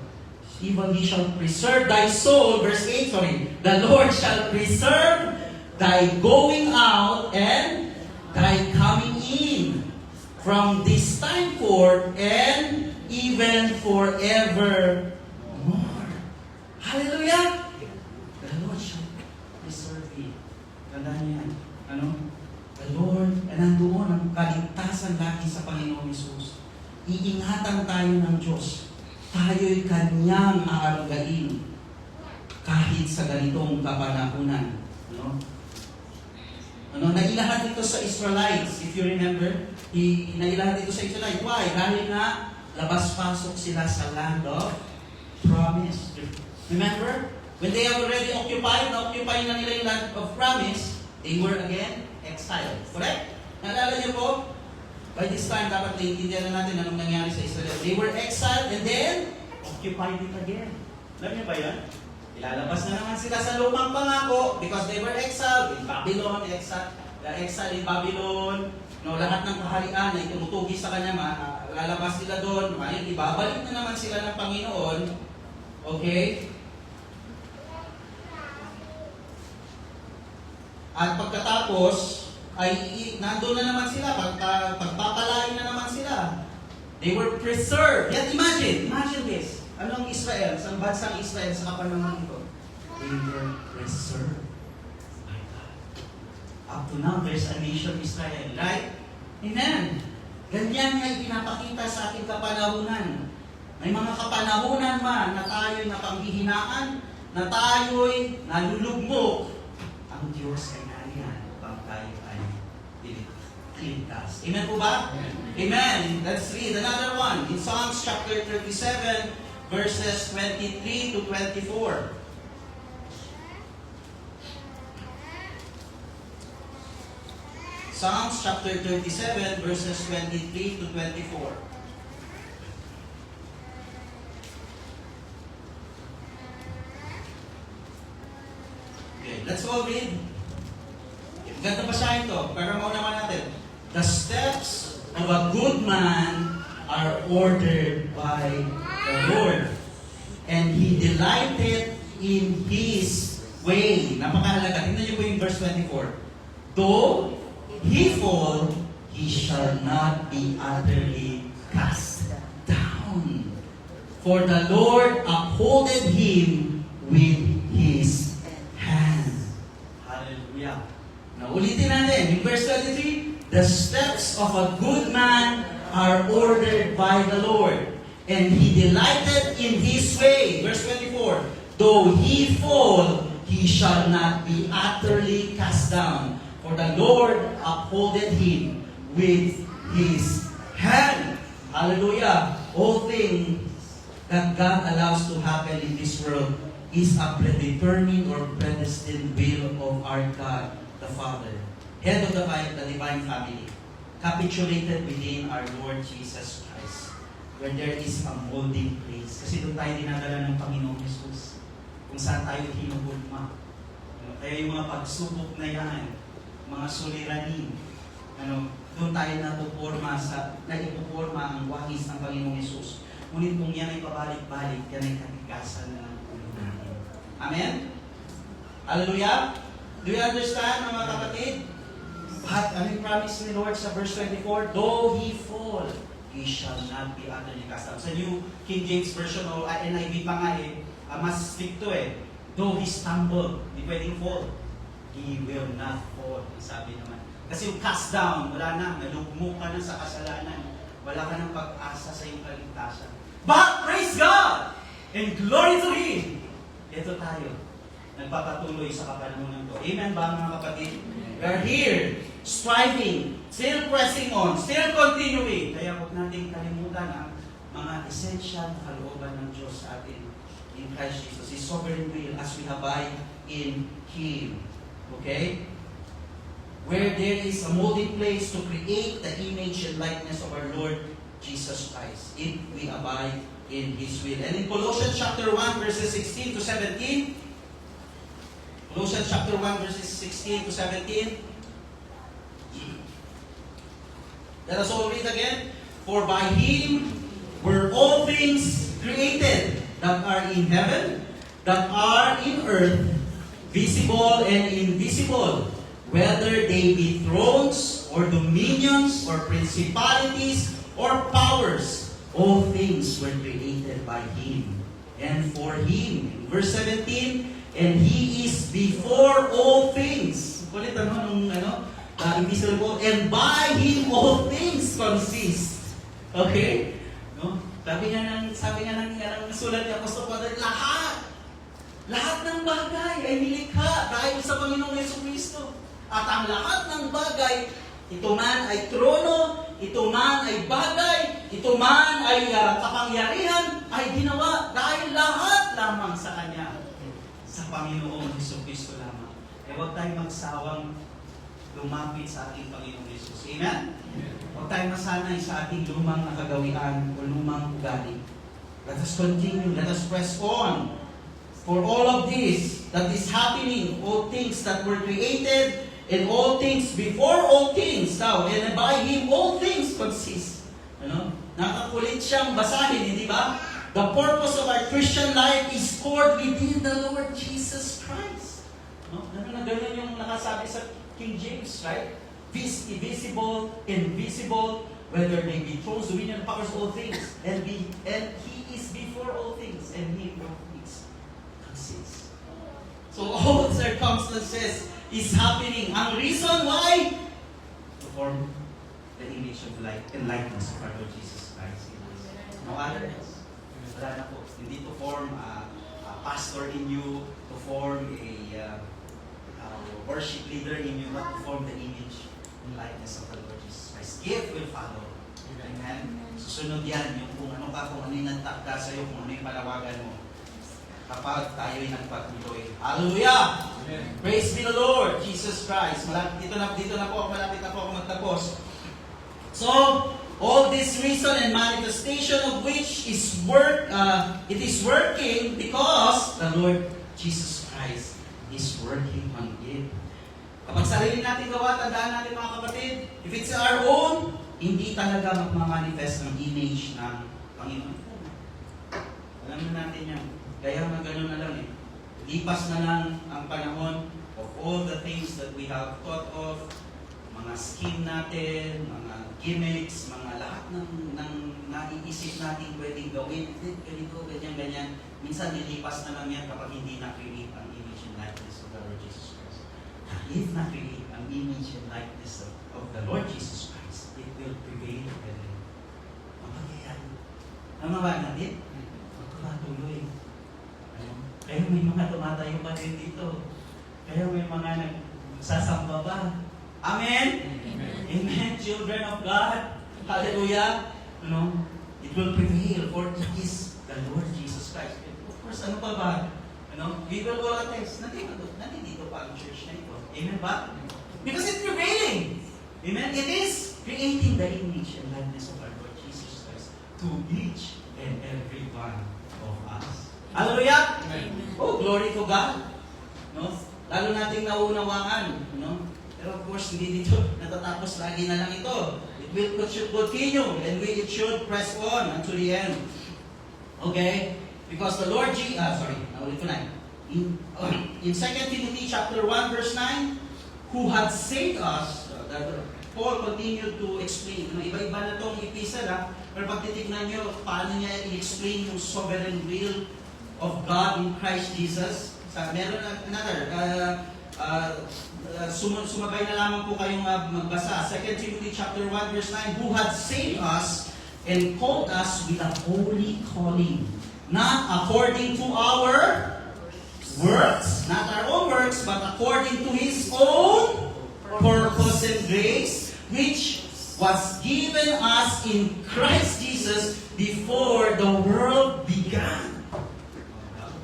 Even He shall preserve thy soul. Verse 8, The Lord shall preserve thy going out and thy coming in from this time forth and even forever. Hallelujah! The Lord shall preserve thee. Tandaan niyo yan. The Lord, nandoon ang kaligtasan lagi sa Panginoong Hesus. Iingatan tayo ng Diyos. Tayo'y Kanyang aargain. kahit sa ganitong kapanahunan. No? Nailahat ito sa Israelites, if you remember. Nailahat ito sa Israelites. Why? Dahil nga, labas-pasok sila sa land of promise. Remember? When they have already occupied na nila yung land of promise, they were again exiled. Correct? Naalala niyo po? By this time, dapat naiintindihan na natin anong nangyari sa Israel. They were exiled and then occupied it again. Alam niyo ba yan? Ilalabas na naman sila sa lumang pangako because they were exiled in Babylon, exiled in Babylon. No, lahat ng kaharian na itumutugi sa kanya, lalabas sila doon. Ngayon, ibabalik na naman sila ng Panginoon. Okay? At pagkatapos, ay nandun na naman sila, pagpapalain na naman sila. They were preserved. Yet imagine this. Anong Israel? Sa bansang Israel sa kapanahon ito? They were preserved by God. Up to now, there's a nation Israel, right? Amen. Ganyan nga ipinapakita sa ating kapanahunan. May mga kapanahunan man na tayo'y napanghihinaan, na tayo'y nalulugmok, ang Diyos ay nariyan upang tayo ay iligtas. Amen po ba? Amen. Let's read another one. In Psalms chapter 37, verses 23 to 24. Psalms chapter 37, verses 23 to 24. Okay, let's all read. Ganda pa siya ito, pero maunawa natin. The steps of a good man are ordered by the Lord, and He delighted in His way. Napakahalaga. Tingnan niyo po yung verse 24. Though he fall, he shall not be utterly cast down. For the Lord upholdeth him with His hand. Hallelujah. Now, ulitin natin. In verse 23, the steps of a good man are ordered by the Lord, and He delighted in His way. Verse 24, though he fall, he shall not be utterly cast down, for the Lord upholdeth him with His hand. Hallelujah. All things that God allows to happen in this world is a predetermined or predestined will of our God, the Father, head of the divine family, capitulated within our Lord Jesus Christ, where there is a molding place. Kasi doon tayo dinadala ng Panginoong Jesus, kung saan tayo hinubulma. Kaya yung mga pagsubok na yan, mga suliranin, doon tayo naipuporma ang wahis ng Panginoong Jesus. Ngunit kung yan ay pabalik-balik, yan ay katigasan na ng ulo natin. Amen? Hallelujah? Do you understand, mga kapatid? But ano yung promise ni Lord sa verse 24? Though he fall, he shall not be utterly cast down. Sa New King James Version o NIV pa nga mas stricto Though he stumble, di pwedeng fall, he will not fall. Sabi naman. Kasi yung cast down, wala na, nalugmok ka na sa kasalanan. Wala ka ng pag-asa sa iyong kaligtasan. But praise God! And glory to Him! Ito tayo, nagpapatuloy sa kapanahunan to. Amen ba, mga kapatid? We are here, striving, still pressing on, still continuing. Kaya huwag natin kalimutan ang mga essential na kalooban ng Diyos sa atin in Christ Jesus. His sovereign will as we abide in Him. Okay? Where there is a molding place to create the image and likeness of our Lord Jesus Christ, if we abide in His will. And in Colossians chapter 1, verses 16 to 17, Colossians chapter 1, verses 16 to 17. Let us all read again. For by Him were all things created that are in heaven, that are in earth, visible and invisible, whether they be thrones or dominions or principalities or powers. All things were created by Him and for Him. Verse 17, and He is before all things. Kulit invisible, and by Him all things consist. Okay? No? Sabi nga ng sulat ni Apostol Paul, lahat Lahat ng bagay ay nilikha dahil sa Panginoong Jesucristo. At ang lahat ng bagay, ito man ay trono, ito man ay bagay, ito man ay kapangyarihan, ay ginawa dahil lahat lamang sa Kanya. Sa Panginoong Jesucristo lamang. Eh huwag tayong magsawang lumapit sa ating Panginoong Jesus. Amen? Huwag tayong masanay sa ating lumang nakagawian o lumang ugali. Let us continue, let us press on. For all of this that is happening, all things that were created, and all things before all things, now, and by Him all things consist. Ano? Nakakulit siyang basahin, hindi ba? The purpose of our Christian life is stored within the Lord Jesus Christ. No? Ganun yung nakasabi sa King James, right? Visible, invisible, whether they be thrones, dominion, powers, all things, and He is before all things, and He all things consists. So all circumstances is happening. Ang reason why? To form the image of light and likeness of our Lord Jesus Christ. No other else. Wala na po. Hindi to form a pastor in you, to form a worship leader in you, but to form the image and likeness of the Lord Jesus Christ. Gift will follow. Amen? Susunod yan, yung kung ano yung nagtakda sa'yo, kung ano yung palawagan mo. Kapag tayo'y nagpatuloy. Hallelujah! Amen. Praise be the Lord, Jesus Christ. Dito na po, malapit na po ako magtapos. So, all this reason and manifestation of which is it is working because the Lord Jesus Christ is working on it. Kapag sarili natin gawa, tandaan natin mga kapatid, if it's our own, hindi talaga magmamanifest ng image ng Panginoon. Alam na natin yan. Kaya nga gano'n na lang eh. Lipas na lang ang panahon of all the things that we have thought of, mga scheme natin, mga gimmicks, mga lahat ng naiisip natin pwedeng gawin, ganito, ganyan. Minsan nilipas na lang yan kapag hindi na-create ang image and likeness of the Lord Jesus Christ. If na-create ang image and likeness of the Lord Jesus Christ, it will prevail again. Mapangyayari. Tama ba natin? Magpapatuloy. Kaya may mga tumatayo pa rin dito. Kaya may mga nagsasamba pa. Amen? Amen? Amen, children of God. Hallelujah. It will prevail for it is the Lord Jesus Christ. Of course, ano pa ba? We will all attest. Nandito pa ang church na ito. Amen ba? Because it's prevailing. Amen? It is creating the image and likeness of our Lord Jesus Christ to each and every one of us. Hallelujah! Amen. Oh, glory to God. Lalo nating naunawaan. Pero of course, hindi dito natatapos lagi na lang ito. It should continue and it should press on until the end. Okay? Because the Lord Jesus, naulit ko na. In 2 Timothy chapter 1 verse 9, who had saved us, Paul continued to explain. Iba-iba na itong epistle, pero pag titignan nyo, paano niya i-explain yung sovereign will of God in Christ Jesus. Meron another, sumabay na lamang po kayong magbasa. 2 Timothy chapter 1 verse 9, who had saved us and called us with a holy calling, not according to our works, not our own works, but according to His own purpose and grace, which was given us in Christ Jesus before the world began.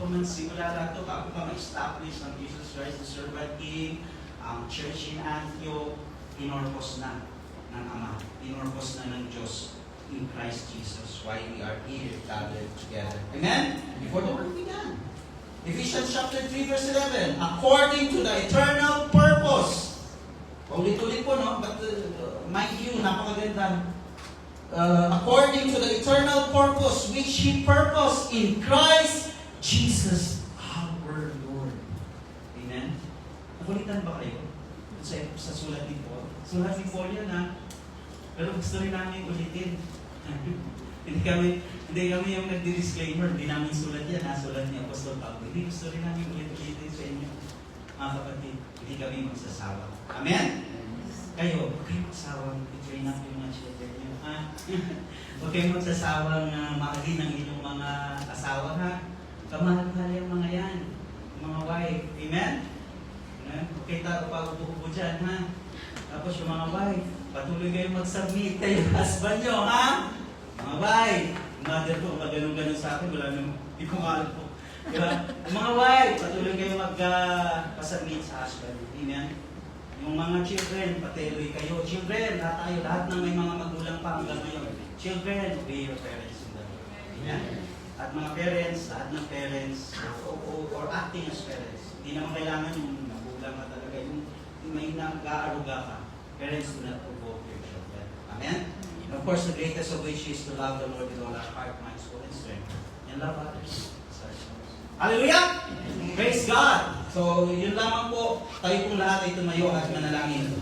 Man simula na ito, bago pa ma-establish ng Jesus Christ, the servant king, ang church in Antioch, inorpos na ng Ama, inorpos na ng Diyos in Christ Jesus, why we are here gathered together. Amen? Before the world began. Ephesians chapter 3 verse 11, according to the eternal purpose. Ulit-ulit po, no? But mind you, napakaganda. According to the eternal purpose which He purposed in Christ Jesus our Lord. Amen? Nakulitan ba kayo? Sa sulat ni Paul? Sulat ni Paul yan, ha? Pero gusto rin namin ulitin. Hindi kami yung nagdi-disclaimer, hindi namin sulat yan, ha? Sulat ni Apostol Pablo. Hindi gusto rin namin ulitin sa inyo. Mga kapatid, hindi kami magsasawa. Amen? Kayo, huwag kayong magsawang i-train up yung mga children nyo, ha? Huwag kayong magsasawang mahalin ang inyong mga asawa, ha? Kamahal-mahal yung mga yan. Mga wife. Amen? Okay, tayo pa-upo dyan, ha? Tapos yung mga wife, patuloy kayong mag-submit kayo husband nyo, ha? Mga wife, mother ko, pag-ganun-ganun sa akin, wala nang, hindi ko maalam po. Diba? Mga wife, patuloy kayong mag-submit sa husband. Amen? Yung mga children, patuloy kayo. Children, lahat ng may mga magulang pa hanggang ngayon. Children, obey your parents in the Lord. Amen? At mga parents, lahat ng parents, or acting as parents. Hindi naman kailangan yung magulang na talaga, yung may nag-aaruga ka. Parents do not provoke your children. Amen? And of course, the greatest of which is to love the Lord with all our heart, mind, soul, and strength. And love others. Hallelujah! Praise God! So, yun lamang po, tayo pong lahat ay tumayo at manalangin.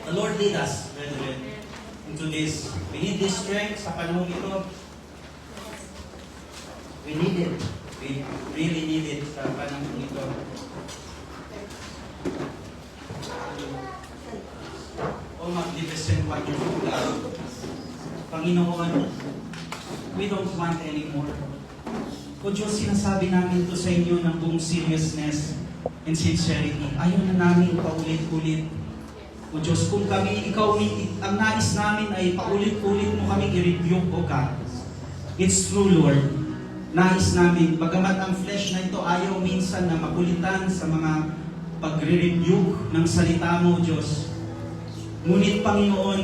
The Lord lead us, brethren, into this. We need this strength sa panahon ito. We need it. We really need it sa panahon ito. Oh, magnificent, wonderful God. Panginoon, we don't want anymore. O Diyos, sinasabi namin ito sa inyo ng buong seriousness and sincerity. Ayaw na namin paulit-ulit. O Diyos, kung kami, ang nais namin ay paulit-ulit mo kami i-review, O God. It's true, Lord. Nais namin, bagamat ang flesh na ito ayaw minsan na makulitan sa mga pagre-review ng salita mo, Diyos. Ngunit, Panginoon,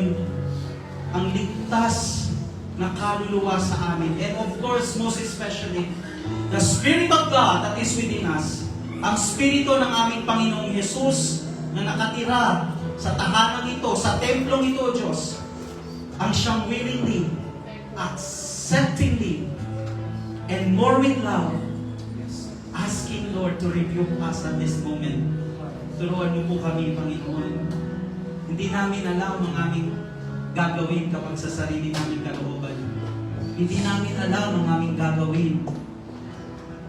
ang ligtas na kaluluwa sa amin, and of course, most especially, the Spirit of God that is within us, ang Spirito ng aming Panginoong Jesus na nakatira sa tahanang ito, sa templong ito, Diyos, ang siyang willingly, acceptingly, and more with love, asking, Lord, to rebuke us at this moment. Turuan mo po kami, Panginoon. Hindi namin alam ang aming gagawin kapag sa sarili namin kalooban. Hindi namin alam ang aming gagawin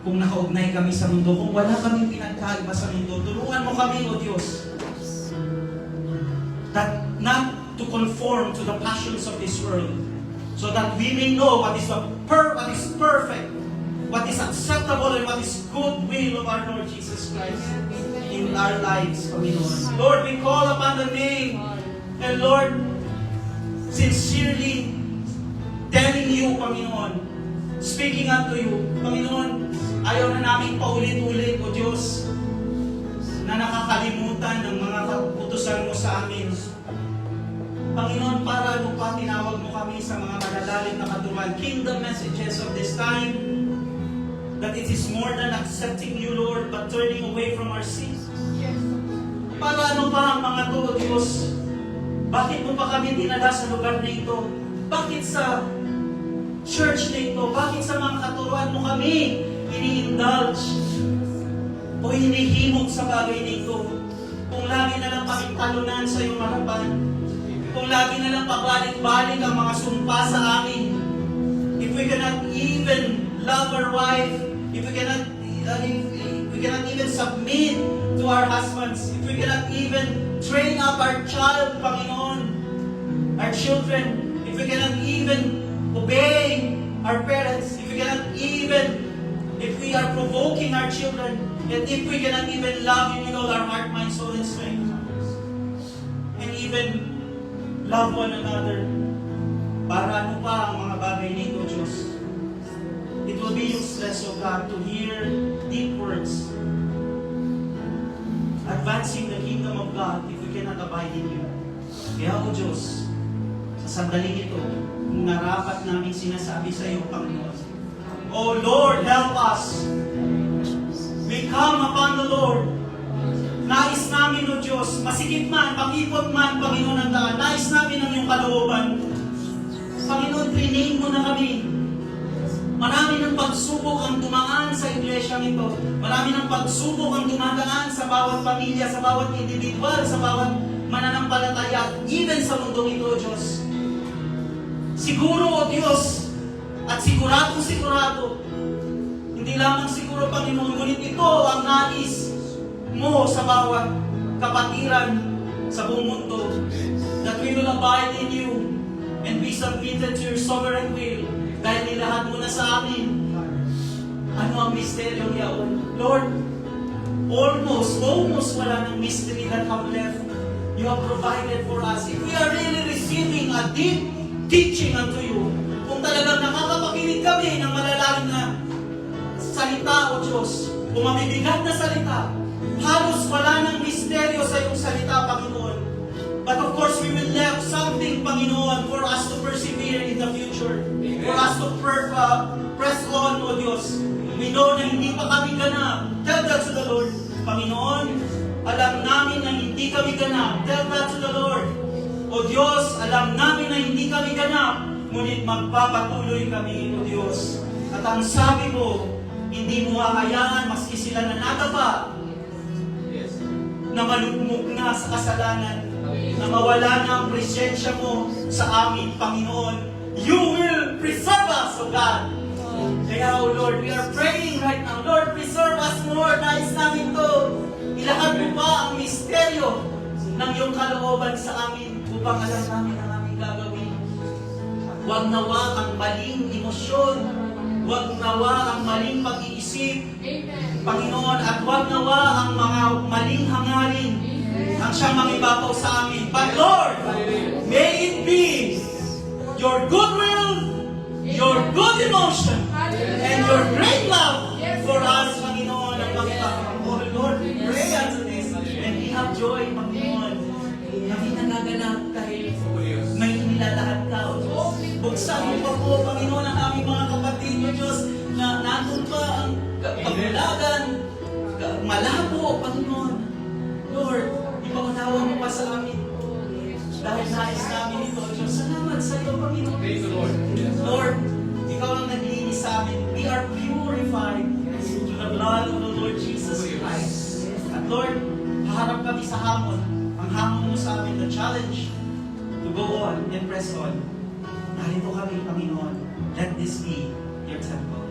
kung nakaugnay kami sa mundo, kung wala kaming pinagkaiba sa mundo. Tulungan mo kami, O Diyos, that not to conform to the passions of this world, so that we may know what is perfect, what is acceptable, and what is good will of our Lord Jesus Christ in our lives, Panginoon. Lord, we call upon the name, and Lord, sincerely telling you, Panginoon, speaking unto you, Panginoon, ayaw na namin paulit-ulit, O Diyos, na nakakalimutan ng mga kautusan mo sa amin. Panginoon, para ano pa tinawag mo kami sa mga malalalim na katuruan, kingdom messages of this time, that it is more than accepting you, Lord, but turning away from our sins. Para ano pa ang mga to, O Diyos? Bakit mo pa kami dinala sa lugar na ito? Bakit sa church na ito? Bakit sa mga katuruan mo kami ini-indulge o hinihimok sa bagay na ito? Kung lagi na lang pakitalunan sa iyong harapan, kung lagi na lang pabalik-balik ang mga sumpa sa amin, if we cannot even love our wife, if we cannot even submit to our husbands, if we cannot even train up our child, Panginoon, our children, if we cannot even obey our parents, if we are provoking our children, and if we cannot even love you with all our heart, mind, soul, and strength, and even love one another, para ano pa ang mga bagay nito, Diyos? It will be useless, O God, to hear deep words advancing the kingdom of God if we cannot abide in you. Kaya, O Diyos, sa sandaling ito, kung narapat namin sinasabi sa iyo, Panginoon, O Lord, help us. We come upon the Lord. Nais namin, O Diyos, masikip man, pakipot man, Panginoon, ang daan. Nais namin ang iyong kalooban. Panginoon, trinain mo na kami. Marami ng pagsubok ang dumaan sa iglesia nito. Marami ng pagsubok ang dumadaan sa bawat pamilya, sa bawat individual, sa bawat mananampalataya, even sa mundong ito, Diyos. Siguro, O Diyos, at sigurado, hindi lamang siguro, Panginoon, ngunit ito ang nais mo sa bawat kapatiran sa buong mundo, that we will abide in you and be submitted to your sovereign will, dahil nilahat mo na sa amin. Ano ang misteryo niya, Lord? almost wala ng mystery that have left. You have provided for us. If we are really receiving a deep teaching unto you, kung talagang nakakapakinig kami ng malalalim na salita, O Diyos, kung mabibigat na salita, halos wala ng misteryo sa iyong salita, Panginoon. But of course, we will have something, Panginoon, for us to persevere in the future. For us to press on, O Diyos. We know na hindi pa kami ganap. Tell that to the Lord. Panginoon, alam namin na hindi kami ganap. Tell that to the Lord. O Diyos, alam namin na hindi kami ganap. Ngunit magpapatuloy kami, O Diyos. At ang sabi mo, hindi mo hahayaan maski sila na natapa na malugmok na sa kasalanan, na mawala na ang presensya mo sa amin, Panginoon. You will preserve us, O God. Kaya, O Lord, we are praying right now. Lord, preserve us more. Nais namin to. Ilahad mo pa ang misteryo ng iyong kalooban sa amin upang alam namin ang aming gagawin. Huwag nawa ang maling emosyon. Huwag nawa ang maling pag-iisip. Panginoon, at huwag nawa ang mga maling hangarin ang siyang mangibabaw sa amin. But Lord, may it be your goodwill, your good emotion, and your great love for us, Panginoon, ang mangibabaw. Oh Lord, we pray unto this, and we have joy, Panginoon, na hindi nagaganap dahil may inilalahad ka, O Diyos. Buksan mo pa po, Panginoon, ang aming mga kapatid, O Diyos, na nandun pa ang pagulagan, malabo, Panginoon. Lord, ipaunawa mo pa sa amin. Dahil nais namin ito, O Diyos. Salamat sa iyo, Panginoon. Lord, ikaw ang naglinis sa amin. We are purified through the blood of the Lord Jesus Christ. At Lord, haharap kami sa hamon. Ang hamon mo sa amin, the challenge to go on and press on. Narito kami, Panginoon. Let this be your temple.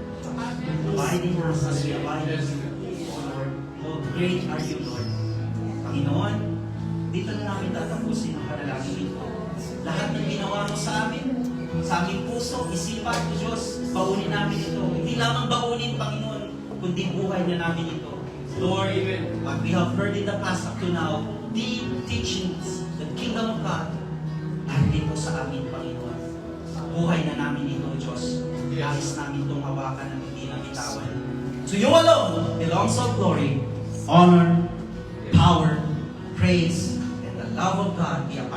Abide in us as we abide in you, O Lord. Oh, great are you, Lord. Panginoon, dito na namin tatapusin ang panalangin ito. Lahat ng ginawa mo sa amin, sa aming puso, isipan, O Diyos, baunin namin ito. Hindi lamang baunin, Panginoon, kundi buhay na namin ito. Lord, what we have heard in the past up to now, deep teachings, the kingdom of God, nandito sa amin, Panginoon. Buhay na namin ito, Diyos. Nais namin itong hawakan at hindi na bitawan. To you alone belongs all glory, honor, power, praise, and the love of God be upon